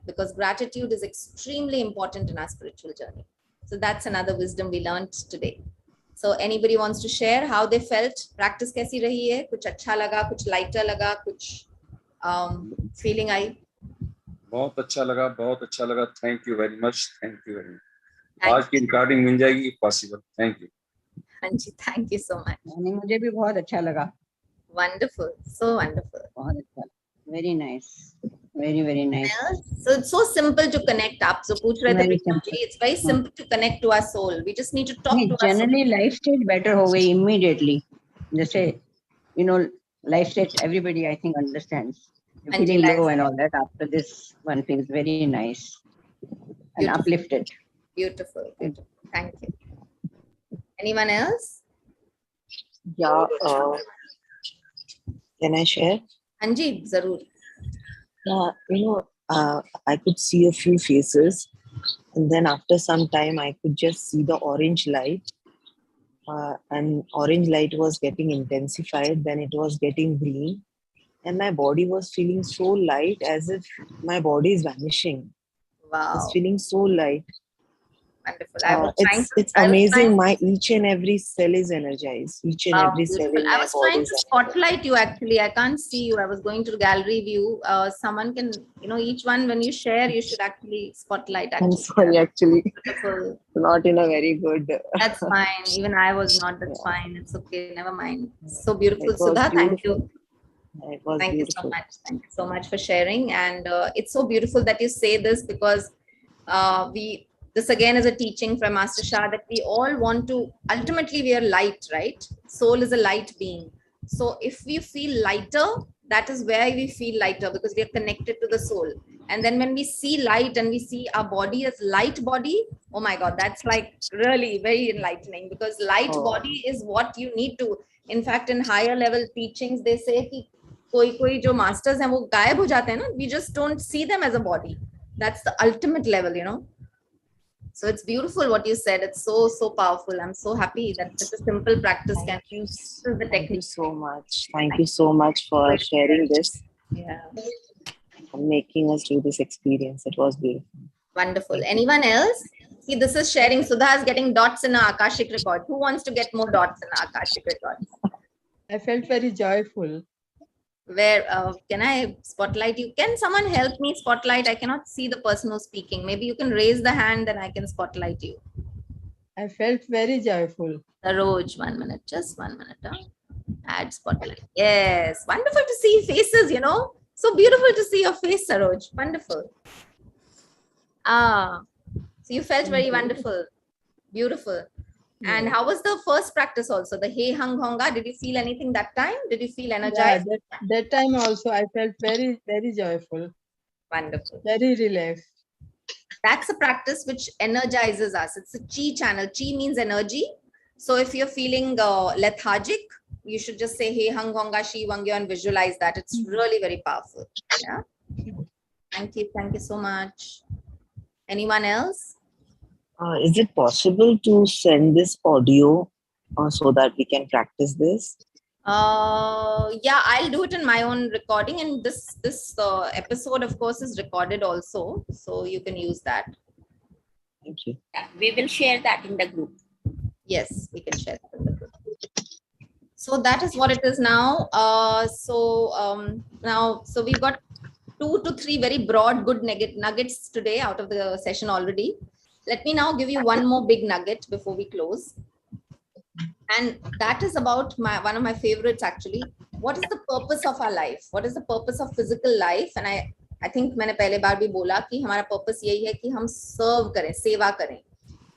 Because gratitude is extremely important in our spiritual journey. So that's another wisdom we learned today. So anybody wants to share how they felt? Practice कैसी रही है? कुछ अच्छा लगा, कुछ lighter लगा, कुछ feeling आई? बहुत अच्छा लगा. Thank you very much. Thank you very much. आज की रिकॉर्डिंग मिल जाएगी if possible. Thank you. Anji, thank you so much. मुझे भी बहुत अच्छा लगा. Wonderful, so wonderful. बहुत अच्छा. Very nice. Very nice. So it's so simple to connect up. So पूछ रहे थे जी, it's very simple to connect to our soul. We just need to talk to our soul. Generally life stage better हो गई immediately. जैसे life stage everybody I think understands. Feeling low and all that. After this one feels very nice and uplifted. Beautiful, beautiful. Thank you. Anyone else? Yeah. Can I share? Anji, zarur. Yeah, I could see a few faces, and then after some time, I could just see the orange light. And orange light was getting intensified, then it was getting green, and my body was feeling so light as if my body is vanishing. Wow. I was feeling so light. Wonderful. It's amazing. My each and every cell is energized. Each and every cell in my body. I was trying to spotlight you actually. I can't see you. I was going to the gallery view. Someone can, each one when you share, you should actually spotlight. Actually. I'm sorry, actually. Beautiful. Not in a very good. That's fine. Even I was not. That's fine. It's okay. Never mind. So beautiful, Sudha. Thank you. It was Thank beautiful. you so much. Thank you so much for sharing. And it's so beautiful that you say this because this again is a teaching from Master Shah that we all want to, ultimately we are light, right? Soul is a light being. So if we feel lighter, that is where we feel lighter because we are connected to the soul. And then when we see light and we see our body as light body, oh my God, that's like really very enlightening because light body is what you need to. In fact, in higher level teachings, they say कि कोई जो masters हैं वो गायब हो जाते हैं ना, we just don't see them as a body. That's the ultimate level, So it's beautiful what you said. It's so powerful. I'm so happy that such a simple practice can use the technique. Thank you so much. Thank you so much for sharing this. Yeah. And making us do this experience. It was beautiful. Wonderful. Anyone else? See, this is sharing. Sudha is getting dots in our Akashic record. Who wants to get more dots in our Akashic record? I felt very joyful. Where can I spotlight you? Can someone help me spotlight? I cannot see the person who's speaking. Maybe you can raise the hand, then I can spotlight you. I felt very joyful. Saroj, 1 minute, just 1 minute. Add spotlight. Yes, wonderful to see faces, So beautiful to see your face, Saroj. Wonderful. So you felt very wonderful. Beautiful. And how was the first practice also? The Hey Hung Honga, did you feel anything that time? Did you feel energized? Yeah, that time also I felt very, very joyful. Wonderful. Very relaxed. That's a practice which energizes us. It's a chi channel. Chi means energy. So if you're feeling lethargic, you should just say Hey Hung Honga Shi Wangyo and visualize that. It's really very powerful. Yeah. Thank you. Thank you so much. Anyone else? Is it possible to send this audio so that we can practice this? Yeah, I'll do it in my own recording, and this episode, of course, is recorded also, so you can use that. Thank you. Yeah, we will share that in the group. Yes, we can share that in the group. So that is what it is now. So we've got 2 to 3 very broad good nuggets today out of the session already. Let me now give you one more big nugget before we close. And that is about one of my favorites actually. What is the purpose of our life? What is the purpose of physical life? And I think मैंने पहले बार भी बोला कि हमारा purpose यही है कि हम serve करें, सेवा करें.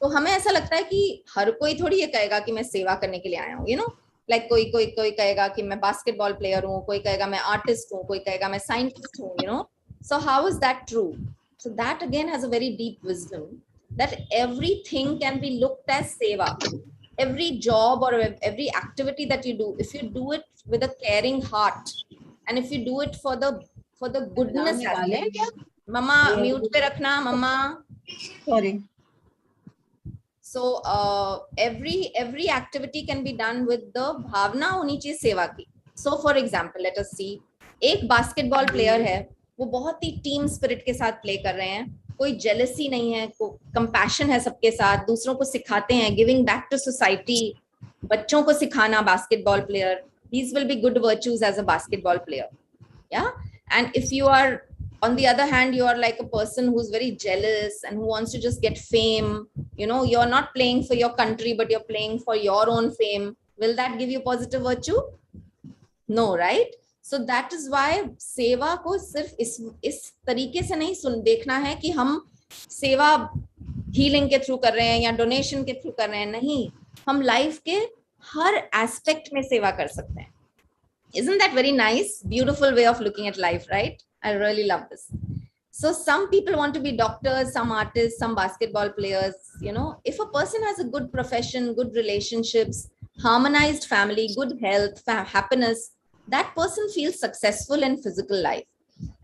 तो हमें ऐसा लगता है कि हर कोई थोड़ी ये कहेगा कि मैं सेवा करने के लिए आया हूँ, you know, like कोई कहेगा कि मैं बास्केटबॉल प्लेयर हूँ, कोई कहेगा मैं आर्टिस्ट हूँ, कोई कहेगा मैं साइंटिस्ट हूँ, you know. So how is that true? So that again has a very deep wisdom that everything can be looked as seva. Every job or every activity that you do, if you do it with a caring heart and if you do it for the goodness aspect. Mama mute pe rakhna, mama. Sorry. So every activity can be done with the bhavna honi chahiye seva ki. So for example, let us see, एक basketball player है, वो बहुत ही team spirit के साथ play कर रहे हैं, कोई जेलसी नहीं है, कंपैशन है सबके साथ, दूसरों को सिखाते हैं, गिविंग बैक टू सोसाइटी, बच्चों को सिखाना basketball player, these will be good virtues as a basketball player. Yeah. And if you are, on the other hand, you are like a person who's very jealous and who wants to just get fame, you know, you're not playing for your country but you're playing for your own fame, will that give you positive virtue? No, right? So that is why सेवा को सिर्फ इस तरीके से नहीं देखना है कि हम सेवा हीलिंग के थ्रू कर रहे हैं या डोनेशन के थ्रू कर रहे हैं, नहीं, हम लाइफ के हर एस्पेक्ट में सेवा कर सकते हैं. Isn't that very nice, beautiful way of looking at life, right? I really love this. So some people want to be doctors, some artists, some basketball players, you know. If a person has a good profession, good relationships, harmonized family, good health, happiness, that person feels successful in physical life.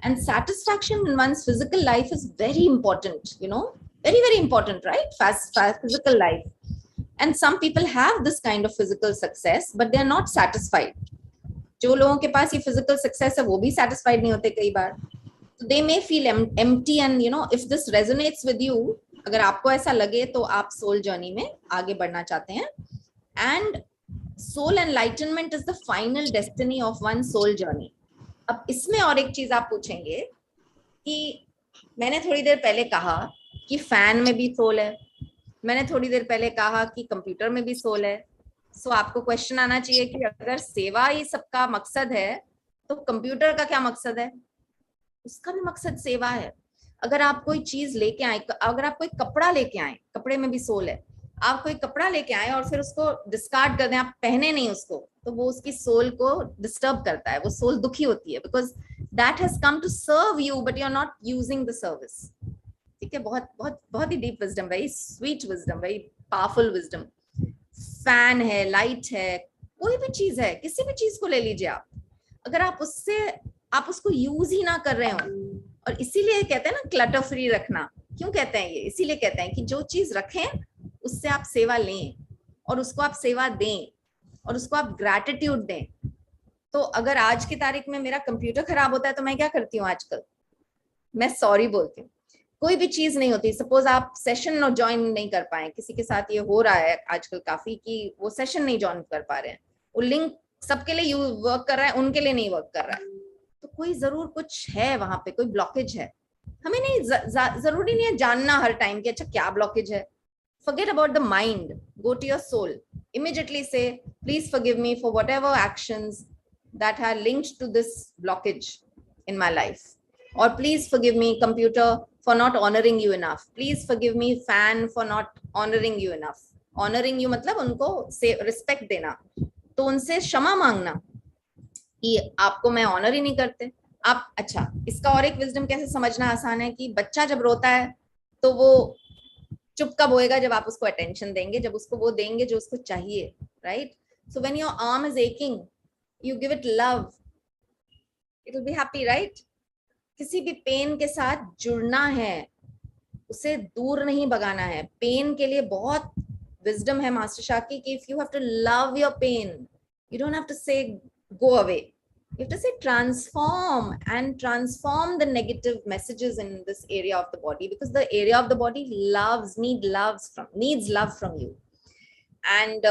And satisfaction in one's physical life is very important, you know, very, very important, right? Fast physical life. And some people have this kind of physical success, but they're not satisfied. जो लोगों के पास ये physical success है, वो भी satisfied नहीं होते कई बार. So they may feel empty, and you know, if this resonates with you, अगर आपको ऐसा लगे तो आप soul journey में आगे बढ़ना चाहते हैं. And soul enlightenment is the final destiny of one soul journey. अब इसमें और एक चीज आप पूछेंगे कि मैंने थोड़ी देर पहले कहा कि फैन में भी सोल है, मैंने थोड़ी देर पहले कहा कि कंप्यूटर में भी सोल है. सो आपको क्वेश्चन आना चाहिए कि अगर सेवा ही सबका मकसद है तो कंप्यूटर का क्या मकसद है? उसका भी मकसद सेवा है. अगर आप कोई चीज लेके आए, अगर आप कोई कपड़ा लेके आए, कपड़े में भी सोल है. आप कोई कपड़ा लेके आए और फिर उसको डिस्कार्ड कर दें, आप पहने नहीं उसको, तो वो उसकी सोल को डिस्टर्ब करता है, वो सोल दुखी होती है, because that has come to serve you but you are not using the service. ठीक है, बहुत बहुत बहुत ही deep wisdom, very sweet wisdom, very powerful wisdom. Fan है, लाइट है, कोई भी चीज है, किसी भी चीज को ले लीजिए आप, अगर आप उसको यूज ही ना कर रहे हो, और इसीलिए कहते हैं ना क्लटर फ्री रखना. क्यों कहते हैं ये? इसीलिए कहते हैं कि जो चीज रखें उससे आप सेवा लें और उसको आप सेवा दें और उसको आप ग्रैटिट्यूड दें. तो अगर आज की तारीख में मेरा कंप्यूटर खराब होता है तो मैं क्या करती हूँ आजकल? मैं सॉरी बोलती हूँ. कोई भी चीज नहीं होती, सपोज आप सेशन ज्वाइन नहीं कर पाए, किसी के साथ ये हो रहा है आजकल काफी कि वो सेशन नहीं ज्वाइन कर पा रहे हैं, वो लिंक सबके लिए वर्क कर रहा है, उनके लिए नहीं वर्क कर रहा है, तो कोई जरूर कुछ है वहां पे, कोई ब्लॉकेज है. हमें नहीं जरूरी नहीं है जानना हर टाइम कि अच्छा क्या ब्लॉकेज है. Forget about the mind, go to your soul, immediately say, please forgive me for whatever actions that are linked to this blockage in my life, or please forgive me computer for not honoring you enough, please forgive me fan for not honoring you enough. Honoring you मतलब उनको respect देना, तो उनसे क्षमा मांगना कि आपको मैं ऑनर ही नहीं करते आप. अच्छा, इसका और एक विजडम कैसे समझना आसान है कि बच्चा जब रोता है तो वो चुप कब होएगा? जब आप उसको अटेंशन देंगे, जब उसको वो देंगे जो उसको चाहिए, right? So when your arm is aching, you give it love, it will be happy, right? किसी भी पेन के साथ जुड़ना है, उसे दूर नहीं भगाना है. पेन के लिए बहुत विजडम है मास्टर शाह की कि if you have to love your pain, you don't have to say go away, you have to say transform, and transform the negative messages in this area of the body, because the area of the body needs love from you. And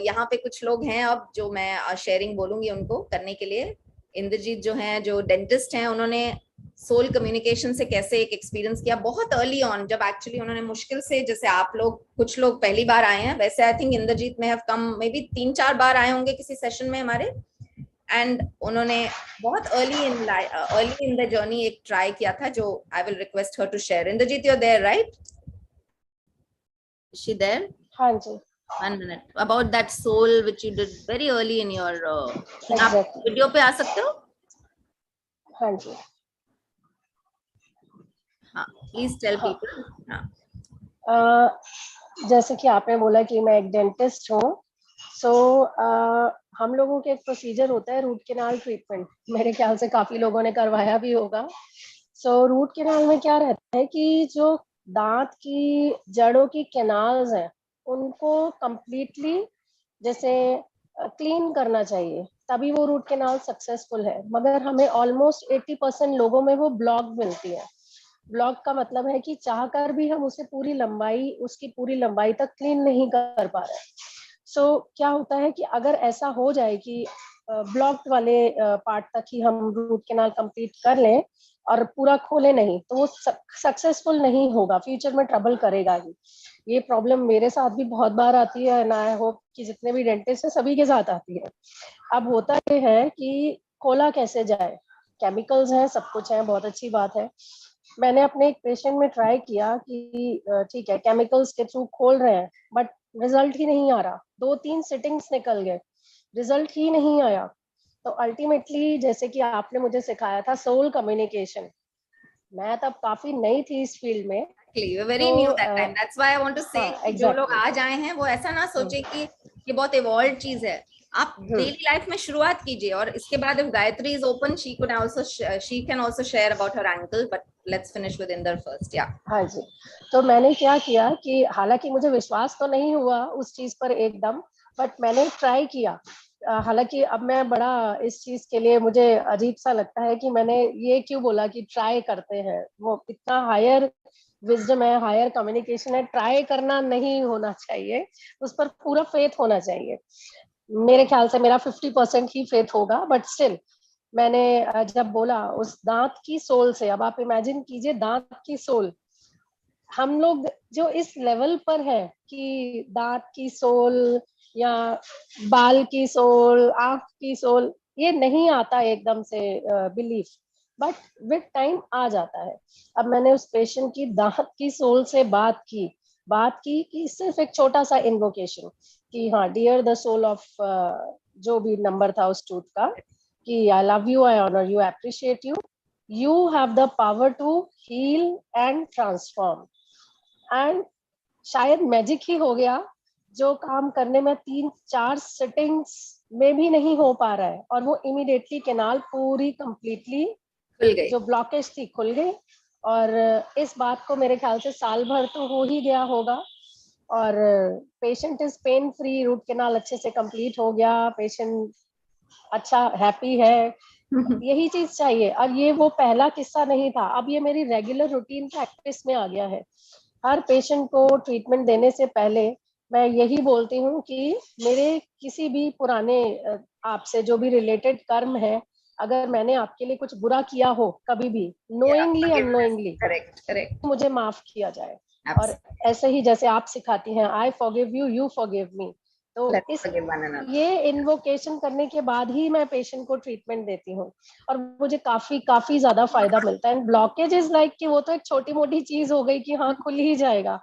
यहाँ पे कुछ लोग हैं अब जो मैं sharing बोलूंगी उनको करने के लिए। इंद्रजीत जो हैं, जो डेंटिस्ट हैं, उन्होंने सोल कम्युनिकेशन से कैसे एक एक्सपीरियंस किया बहुत अर्ली ऑन, जब एक्चुअली उन्होंने मुश्किल से, जैसे आप लोग कुछ लोग पहली बार आए हैं, वैसे आई थिंक इंद्रजीत में हैव कम मे बी 3-4 बार आए होंगे किसी सेशन में हमारे। एंड उन्होंने बहुत अर्ली इन द जर्नी एक ट्राई किया था, जो I will request her to share. Indrajeet, you are there, right? Is she there? हाँ जी। 1 minute about that soul which you did very early in your आप Exactly. वीडियो पे आ सकते हो? हाँ जी। हाँ, प्लीज टेल हाँ। पीपल। हाँ, जैसे कि आपने बोला कि मैं एक डेंटिस्ट हूँ, सो हम लोगों के एक प्रोसीजर होता है रूट कैनाल ट्रीटमेंट, मेरे ख्याल से काफी लोगों ने करवाया भी होगा। सो रूट कैनाल में क्या रहता है कि जो दांत की जड़ों की कैनाल्स हैं उनको कंप्लीटली जैसे क्लीन करना चाहिए, तभी वो रूट कैनाल सक्सेसफुल है। मगर हमें ऑलमोस्ट 80% लोगों में वो ब्लॉक मिलती है। ब्लॉक का मतलब है कि चाह कर भी हम उसे उसकी पूरी लंबाई तक क्लीन नहीं कर पा रहे। सो क्या होता है कि अगर ऐसा हो जाए कि ब्लॉक्ड वाले पार्ट तक ही हम रूट कैनाल कंप्लीट कर लें और पूरा खोले नहीं, तो वो सक्सेसफुल नहीं होगा, फ्यूचर में ट्रबल करेगा ही। ये प्रॉब्लम मेरे साथ भी बहुत बार आती है, ना आई होप कि जितने भी डेंटिस्ट हैं सभी के साथ आती है। अब होता ये है कि खोला कैसे जाए, केमिकल्स हैं, सब कुछ है, बहुत अच्छी बात है। मैंने अपने एक पेशेंट में ट्राई किया कि ठीक है केमिकल्स के थ्रू खोल रहे हैं, बट रिजल्ट ही नहीं आ रहा। 2-3 सिटिंग्स निकल गए, रिजल्ट ही नहीं आया। तो अल्टीमेटली जैसे कि आपने मुझे सिखाया था सोल कम्युनिकेशन, मैं तब काफी नई थी इस फील्ड में, very new that time, that's why I want to say जो लोग एग्जैक्टली आज आए हैं वो ऐसा ना सोचे कि ये बहुत इवॉल्व चीज है। आप डेली लाइफ में शुरुआत कीजिए, और इसके बाद if Gayatri is open, she can also share about her ankle, but let's finish with Inder first. Yeah. हाँ जी। तो मैंने क्या किया कि हालांकि मुझे विश्वास तो नहीं हुआ उस चीज पर एकदम, बट मैंने ट्राई किया। हालांकि अब मैं बड़ा इस चीज के लिए मुझे अजीब सा लगता है कि मैंने ये क्यों बोला कि ट्राई करते हैं, वो इतना हायर विजडम है, हायर कम्युनिकेशन है, ट्राई करना नहीं होना चाहिए, उस पर पूरा फेथ होना चाहिए। मेरे ख्याल से मेरा 50% ही फेथ होगा, बट स्टिल मैंने जब बोला उस दांत की सोल से, अब आप इमेजिन कीजिए दांत की सोल, हम लोग जो इस लेवल पर है कि दांत की सोल या बाल की सोल, आंख की सोल, ये नहीं आता एकदम से बिलीफ, बट विद टाइम आ जाता है। अब मैंने उस पेशेंट की दांत की सोल से बात की कि सिर्फ एक छोटा सा इन्वोकेशन कि हाँ डियर द सोल ऑफ जो भी नंबर था उस टूथ का, कि I love you, I honour you, appreciate you, you have the power to heal and transform। And शायद मैजिक ही हो गया, जो काम करने में 3-4 सिटिंग्स में भी नहीं हो पा रहा है, और वो इमीडिएटली कैनाल पूरी कंप्लीटली खुल गई, जो ब्लॉकेज थी खुल गई। और इस बात को मेरे ख्याल से साल भर तो हो ही गया होगा, और patient is pain free, root canal अच्छे से कंप्लीट हो गया, पेशेंट अच्छा हैप्पी है। यही चीज चाहिए, और ये वो पहला किस्सा नहीं था, अब ये मेरी रेगुलर रूटीन प्रैक्टिस में आ गया है। हर पेशेंट को ट्रीटमेंट देने से पहले मैं यही बोलती हूँ कि मेरे किसी भी पुराने आपसे जो भी रिलेटेड कर्म है, अगर मैंने आपके लिए कुछ बुरा किया हो कभी भी, नोइंगली अननोइंगली, करेक्ट, मुझे माफ किया जाए। और ऐसे ही जैसे आप सिखाती हैं, I forgive you, you forgive me, तो ये इन्वोकेशन करने के बाद ही मैं पेशेंट को ट्रीटमेंट देती हूँ, और मुझे काफी ज्यादा फायदा मिलता है। एंड ब्लॉकेज इज लाइक कि वो तो एक छोटी मोटी चीज हो गई कि हाँ खुल ही जाएगा,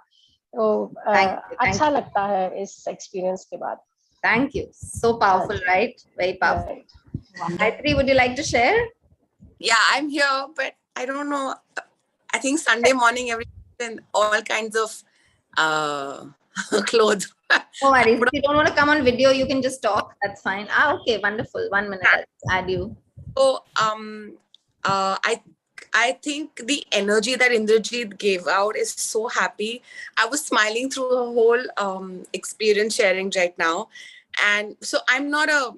तो अच्छा लगता है इस एक्सपीरियंस के बाद। Thank you. So powerful, right? Very powerful. Gayatri, would you like to share? Yeah, I'm here, but I don't know. I think Sunday morning, everything in all kinds of clothes. No worries. If you don't want to come on video, you can just talk. That's fine. Okay, wonderful. 1 minute. I'll add you. So, I think the energy that Indrajit gave out is so happy. I was smiling through the whole experience sharing right now. And so I'm not a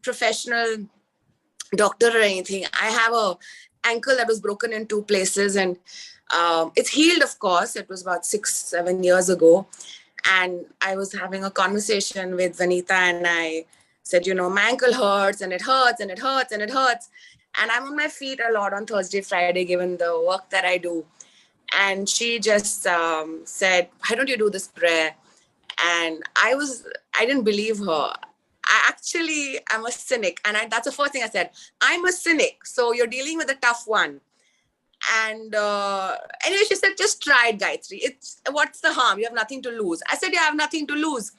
professional doctor or anything. I have a ankle that was broken in 2 places, and it's healed, of course. It was about 6-7 years ago. And I was having a conversation with Vanita, and I said, my ankle hurts and it hurts and it hurts and it hurts. And I'm on my feet a lot on Thursday, Friday, given the work that I do. And she just said, why don't you do this prayer? And I didn't believe her. I'm a cynic. And that's the first thing I said. I'm a cynic. So you're dealing with a tough one. And anyway, she said, just try it, Gayatri. What's the harm? You have nothing to lose. I said, yeah, I have nothing to lose.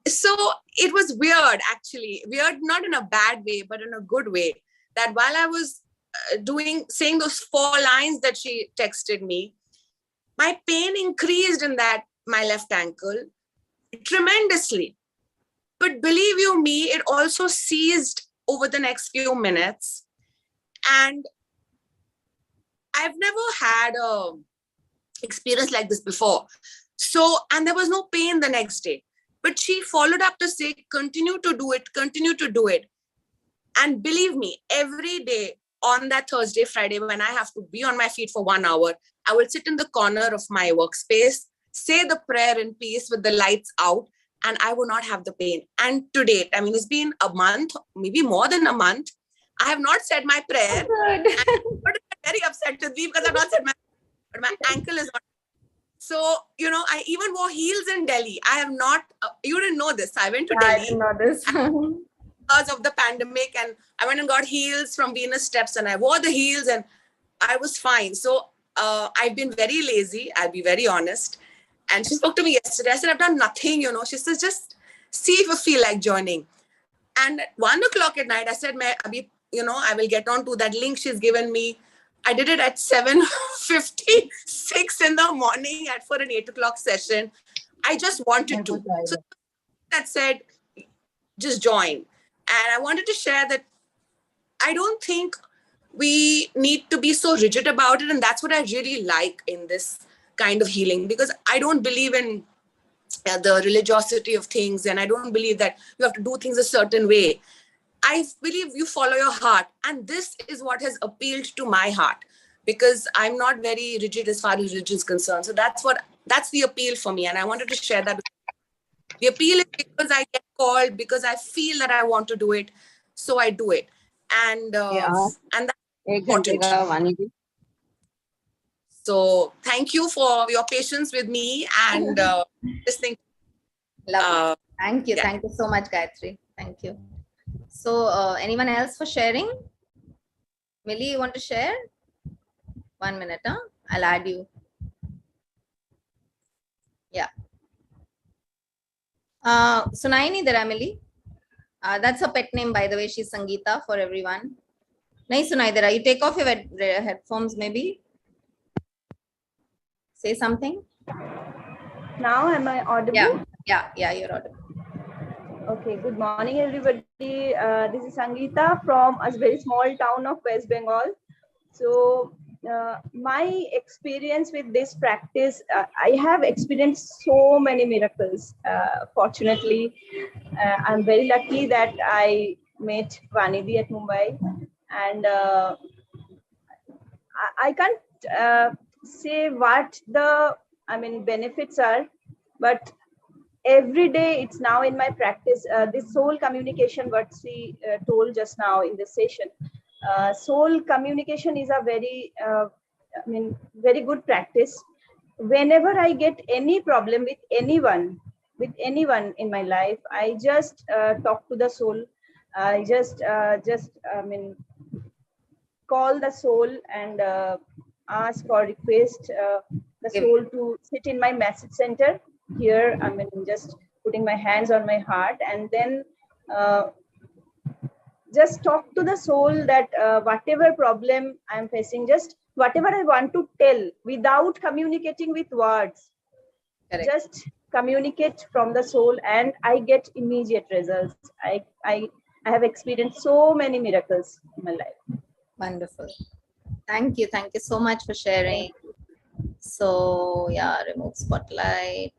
So it was weird, actually. Weird, not in a bad way, but in a good way. That while I was saying those 4 lines that she texted me, my pain increased in my left ankle tremendously. But believe you me, it also ceased over the next few minutes. And I've never had a experience like this before. So, and there was no pain the next day. But she followed up to say, continue to do it, continue to do it. And believe me, every day on that Thursday, Friday, when I have to be on my feet for 1 hour, I will sit in the corner of my workspace, say the prayer in peace with the lights out, and I will not have the pain. And to date, I mean, it's been a month, maybe more than a month. I have not said my prayer. I'm very upset with me because I've not said but my ankle is not. So, I even wore heels in Delhi. I have not, you didn't know this. I went to Delhi. I didn't know this. Because of the pandemic, and I went and got heels from Venus Steps, and I wore the heels and I was fine. So I've been very lazy. I'll be very honest. And she spoke to me yesterday. I said, I've done nothing, She says, just see if you feel like joining. And at 1:00 at night, I said, I will get on to that link she's given me. I did it at 7:56 in the morning for an 8:00 session. I just wanted to. So that said, just join. And I wanted to share that I don't think we need to be so rigid about it. And that's what I really like in this kind of healing, because I don't believe in the religiosity of things. And I don't believe that you have to do things a certain way. I believe you follow your heart. And this is what has appealed to my heart, because I'm not very rigid as far as religion is concerned. So that's the appeal for me. And I wanted to share that. The appeal is because I get called, because I feel that I want to do it. So I do it. And that's important. So thank you for your patience with me and listening. Lovely. Thank you. Yeah. Thank you so much, Gayatri. Thank you. So anyone else for sharing? Millie, you want to share? 1 minute, huh? I'll add you. Yeah. Sunaini there, Millie. That's her pet name, by the way. She's Sangeeta for everyone. Nahi Sunai there. You take off your headphones, maybe. Say something. Now am I audible? Yeah, you're audible. Okay, good morning, everybody. This is Sangeeta from a very small town of West Bengal. So my experience with this practice, I have experienced so many miracles. Fortunately, I'm very lucky that I met Vanidhi at Mumbai, and I can't say what the benefits are, but every day it's now in my practice. This soul communication, what she told just now in this session, soul communication is a very very good practice. Whenever I get any problem with anyone in my life, I just talk to the soul. I just call the soul and ask or request the soul to sit in my message center. Here, just putting my hands on my heart, and then just talk to the soul that whatever problem I'm facing, just whatever I want to tell without communicating with words. Correct. Just communicate from the soul, and I get immediate results. I have experienced so many miracles in my life. Wonderful. Thank you so much for sharing. So yeah, remove spotlight.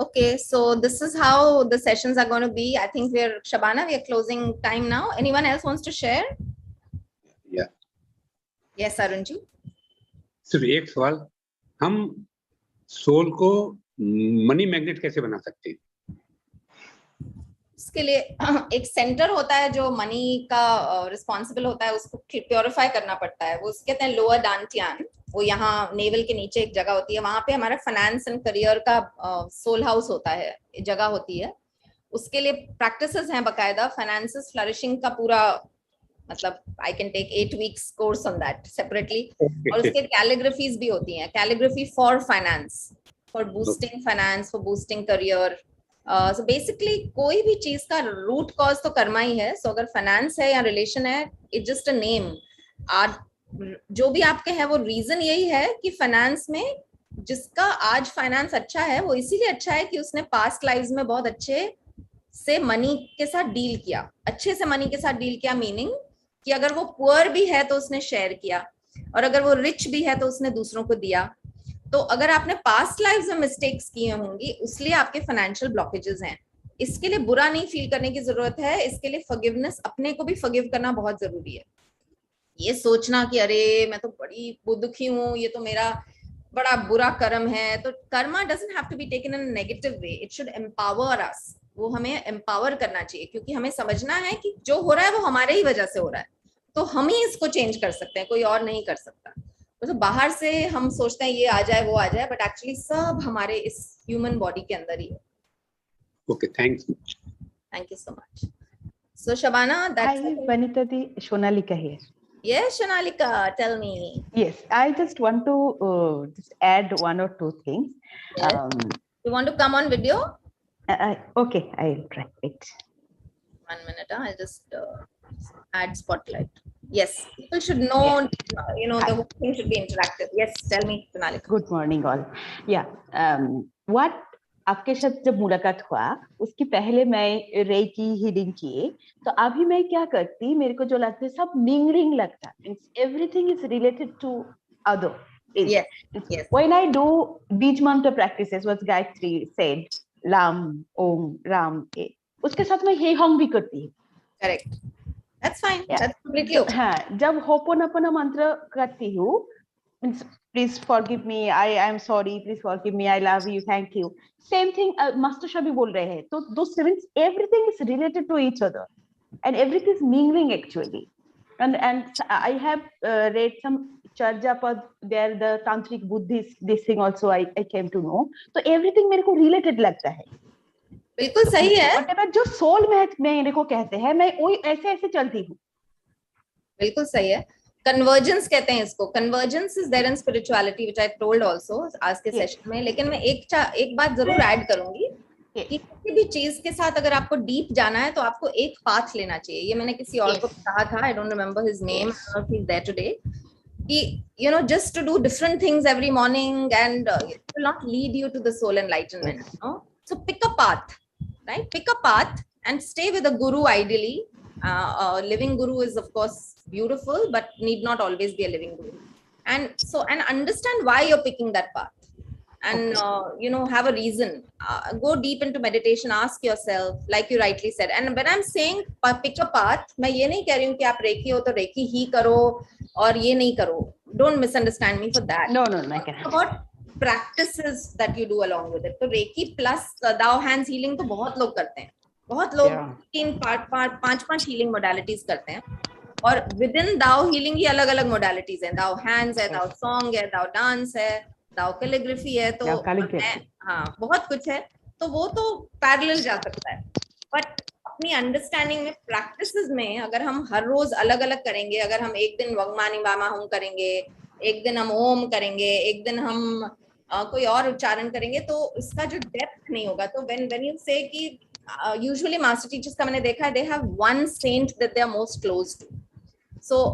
Okay, so this is how the sessions are going to be. I think Shabana, we are closing time now. Anyone else wants to share? Yeah. Yes, Arunji. सिर्फ एक सवाल, हम soul को money magnet कैसे बना सकते हैं? उसके लिए एक सेंटर होता है जो मनी का रिस्पॉन्सिबल होता है, उसको प्योरीफाई करना पड़ता है। वो उसके कहते हैं लोअर डांटियान, वो यहाँ नेवल के नीचे एक जगह होती है, वहां पे हमारा फाइनेंस एंड करियर का सोल हाउस होता है, जगह होती है। उसके लिए प्रैक्टिसेस हैं बकायदा, फाइनेंसेस फ्लरिशिंग का पूरा, मतलब I can take 8 weeks course on that separately. और उसके कैलिग्राफीज भी होती हैं, calligraphy for finance, for boosting finance, for boosting career. So basically कोई भी चीज का रूट कॉज तो कर्मा ही है। सो अगर फाइनेंस है या रिलेशन है, इट जस्ट अ नेम। जो भी आपके है वो रीजन यही है कि फाइनेंस में जिसका आज फाइनेंस अच्छा है वो इसीलिए अच्छा है कि उसने पास्ट लाइव्स में बहुत अच्छे से मनी के साथ डील किया, अच्छे से मनी के साथ डील किया, मीनिंग कि अगर वो पुअर भी है तो उसने शेयर किया, और अगर वो रिच भी है तो उसने दूसरों को दिया। तो अगर आपने पास्ट लाइव्स में मिस्टेक्स किए होंगी, इसलिए आपके फाइनेंशियल ब्लॉकेजेस हैं। इसके लिए बुरा नहीं फील करने की जरूरत है, इसके लिए फॉरगिवनेस, अपने को भी फॉरगिव करना बहुत जरूरी है। ये सोचना कि अरे मैं तो बड़ी दुखी हूँ, ये तो मेरा बड़ा बुरा कर्म है, तो karma doesn't have to be taken in negative way, it should empower us. वो हमें एम्पावर करना चाहिए, क्योंकि हमें समझना है कि जो हो रहा है वो हमारे ही वजह से हो रहा है, तो हम ही इसको चेंज कर सकते हैं, कोई और नहीं कर सकता। तो बाहर से हम सोचते हैं ये आ जाए वो आ जाए, बट एक्चुअली सब हमारे इस ह्यूमन बॉडी के अंदर ही है। Okay, thanks. Thank you so much. So Shabana, that's Hi, Vanita di, Shonalika here. Yes, Shonalika, tell me. Yes, I just want to just add one or two things. Yes. You want to come on video? Okay, I'll try it. 1 minute, I'll just add spotlight. Yes, people should know, the whole thing should be interactive. Yes, tell me, Shonalika. Good morning all. Yeah, what आपके साथ जब मुलाकात हुआ उसकी पहले मैं recce healing किए, तो अभी मैं क्या करती, मेरे को जो लगता है सब मिंगलिंग लगता है, everything is related to other. Yes, yes. When I do बीज मंत्र practices, what Gayatri said, Lam, Om, Ram, उसके साथ मैं हे होंग भी करती हूँ. Correct. That's fine. Yeah. That's completely okay. हाँ, जब होपोनोपोनो मंत्र करती हूँ, please forgive me, I am sorry, please forgive me, I love you, thank you. Same thing master Shah भी बोल रहे हैं, तो those means everything is related to each other and everything is mingling actually. And I have read some Charjapad, there the tantric Buddhist, this thing also I came to know. तो everything मेरे को related लगता है. बिल्कुल सही है। Whatever जो soul में मेरे को कहते हैं, मैं वही ऐसे चलती हूँ। बिल्कुल सही है। कन्वर्जेंस कहते हैं इसको। Convergence is there in spirituality, which I told also आज के सेशन में। लेकिन मैं एक बात जरूर ऐड करूंगी कि किसी भी चीज के साथ अगर आपको डीप जाना है तो आपको एक पाथ लेना चाहिए। ये मैंने किसी और को कहा था, I don't remember his name, he is there today, कि just to do different things every morning and it will not lead you to the soul enlightenment. So pick a path, right? Pick a path and stay with a guru ideally. A living guru is of course beautiful, but need not always be a living guru. And understand why you're picking that path, and have a reason. Go deep into meditation, ask yourself, like you rightly said. And when I'm saying pick a path, मैं ये नहीं कह रही हूँ कि आप recce हो तो रेकी ही करो और ये नहीं करो. Don't misunderstand me for that. No, I can. About practices that you do along with it. तो रेकी plus दाव hands healing तो बहुत लोग करते हैं. बहुत लोग 5 healing modalities करते हैं. और within दाव healing ही अलग अलग modalities हैं. दाव hands है, दाव song है, दाव dance है, दाव कैलिग्राफी है, तो हाँ बहुत कुछ है. तो वो तो पैरेलल जा सकता है. बट अपनी अंडरस्टैंडिंग में, प्रैक्टिसेस में अगर हम हर रोज अलग अलग करेंगे, अगर हम एक दिन वंगमानी बामा हम करेंगे, एक दिन हम ओम करेंगे, एक दिन हम कोई और उच्चारण करेंगे, तो इसका जो डेप्थ नहीं होगा. तो व्हेन यू से कि यूजुअली मास्टर टीचर्स का मैंने देखा है, they have one sent that they are most close to. So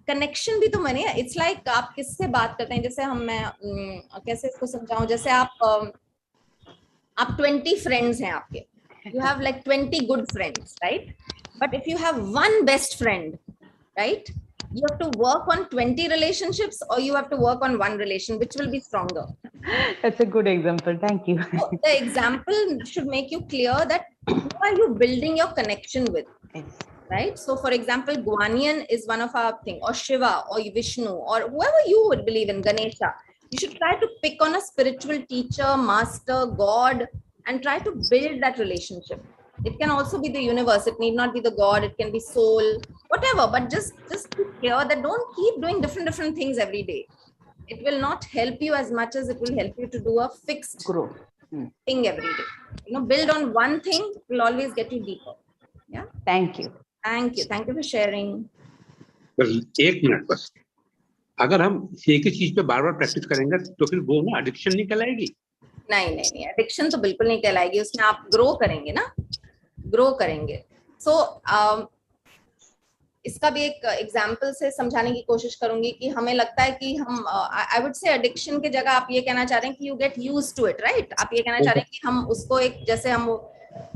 connection भी तो मैंने, इट्स लाइक आप किससे बात करते हैं. जैसे मैं कैसे इसको समझाऊं, जैसे आप 20 फ्रेंड्स हैं आपके, you have like 20 good friends, right? But if you have one best friend, right, you have to work on 20 relationships, or you have to work on one relation, which will be stronger. That's a good example, thank you. So the example should make you clear that who are you building your connection with, right? So for example, Guardian is one of our thing, or Shiva, or Vishnu, or whoever you would believe in, Ganesha. You should try to pick on a spiritual teacher, master, God, and try to build that relationship. It can also be the universe. It need not be the God. It can be soul, whatever. But just be clear that don't keep doing different things every day. It will not help you as much as it will help you to do a fixed thing every day. You know, build on one thing will always get you deeper. Yeah. Thank you. Thank you. Thank you for sharing. बस एक minute बस, अगर हम एक ही चीज पे बार बार practice करेंगे तो फिर वो ना एडिक्शन नहीं कहलाएगी। नहीं, एडिक्शन तो बिल्कुल नहीं कहलाएगी, उसमें आप ग्रो करेंगे ना, ग्रो करेंगे। सो इसका भी एक एग्जांपल से समझाने की कोशिश करूंगी कि हमें लगता है कि हम आई वुड से एडिक्शन की जगह आप ये कहना चाह रहे हैं कि you get used to it, right? आप ये कहना चाह रहे हैं कि हम उसको एक जैसे हम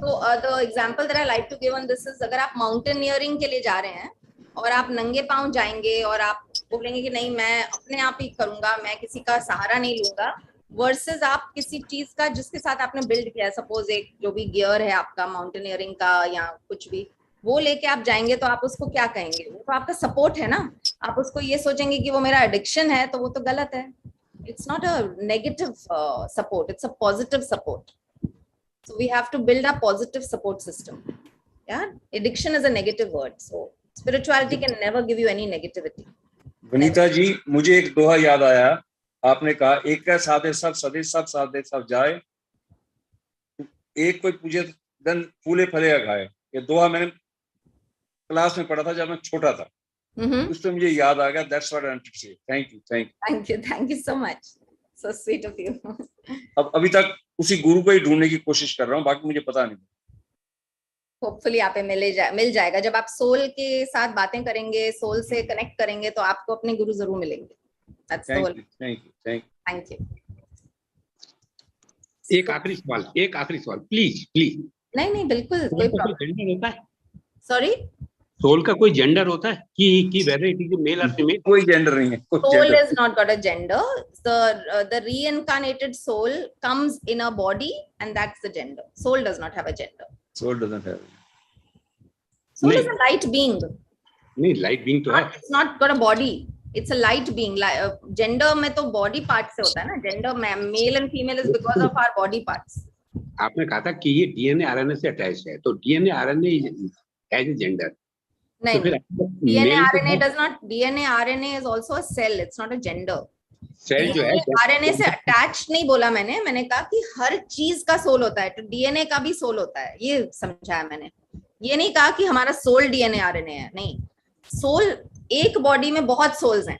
तो the example that I like to give on this is, अगर आप माउंटेनियरिंग के लिए जा रहे हैं और आप नंगे पांव जाएंगे और आप बोलेंगे कि नहीं मैं अपने आप ही करूंगा, मैं किसी का सहारा नहीं लूंगा, वर्सेस आप किसी चीज का जिसके साथ आपने बिल्ड किया है, सपोज एक जो भी गियर है आपका माउंटेनियरिंग का या कुछ भी, वो लेके आप जाएंगे तो आप उसको क्या कहेंगे? वो तो आपका सपोर्ट है ना। आप उसको ये सोचेंगे कि वो मेरा एडिक्शन है तो वो तो गलत है। It's not a negative support, it's a positive support. So we have to build a positive support system. या addiction is a negative word, so spirituality can never give you any negativity. Vanita ji, मुझे एक दोहा याद आया। आपने कहा एक का साधे सब सदे सब साधे सब जाए, एक कोई पूजे धन फूले फले खाए। ये दोहा मैंने क्लास में पढ़ा था जब मैं छोटा था, उस तो मुझे याद आ गया। That's what I wanted to say. Thank you thank you so much, so sweet of you. अब अभी तक उसी गुरु को ही ढूंढने की कोशिश कर रहा हूँ, बाकी मुझे पता नहीं। होपफुली आप मिल जाएगा। जब आप सोल के साथ बातें करेंगे, सोल से कनेक्ट करेंगे तो आपको अपने गुरु जरूर मिलेंगे। That's the whole. Thank you. एक आखिरी सवाल प्लीज। नहीं बिल्कुल कोई प्रॉब्लम होता है? सॉरी, सोल का कोई जेंडर होता है कि वेदर इट इज मेल और फीमेल? कोई जेंडर नहीं है। Soul is not got a gender. The reincarnated soul comes in a body and that's the gender. Soul does not have a gender. Soul doesn't have. Soul is a light being. नहीं, light being तो है। It's not got a body. It's a light being. Gender में तो body part से होता है ना। Gender male and female is because of our body parts. आपने कहा था कि ये डीएनए आरएनए से अटैच है, तो DNA RNA as a gender नहीं, DNA RNA is also a cell. It's not a gender. Cell जो है RNA से अटैच नहीं बोला मैंने कहा कि हर चीज का सोल होता है, तो डीएनए का भी सोल होता है, ये समझाया मैंने। ये नहीं कहा कि हमारा सोल डीएनए आरएनए है, नहीं। सोल एक बॉडी में बहुत सोल्स हैं,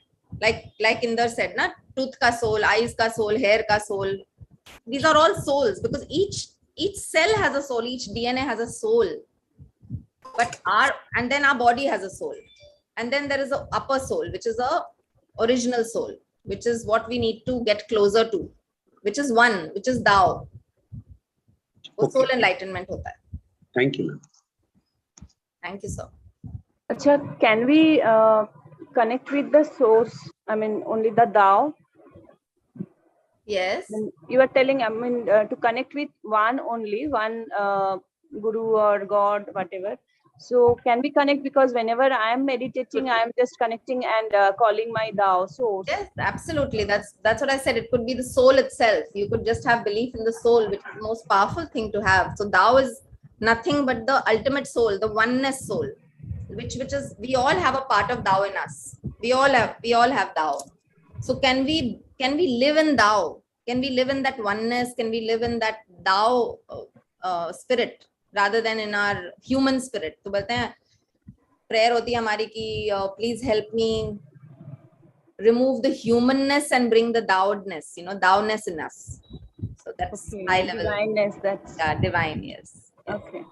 like इंदर said ना, टूथ का सोल, आईज का सोल, हेयर का soul, these are all souls because each cell has a soul, each DNA has a soul, but and then our body has a soul, and then there is a upper soul which is a original soul, which is what we need to get closer to, which is one, which is Tao. वो soul enlightenment होता है। Thank you, ma'am. Thank you, sir. Acha, can we connect with the source? I mean, only the Tao. Yes. You are telling, I mean, to connect with one only, one guru or God, whatever. So can we connect? Because whenever I am meditating, I am just connecting and calling my Tao source. Yes, absolutely. That's what I said. It could be the soul itself. You could just have belief in the soul, which is the most powerful thing to have. So Tao is nothing but the ultimate soul, the oneness soul, which is, we all have a part of Tao in us. We all have Tao. So can we live in Tao? Can we live in that oneness? Can we live in that Tao spirit rather than in our human spirit? तो बोलते हैं prayer होती है हमारी कि please help me remove the humanness and bring the Taoness, Taoness in us. So that's high level. Divineness, that's divine, yes. Okay.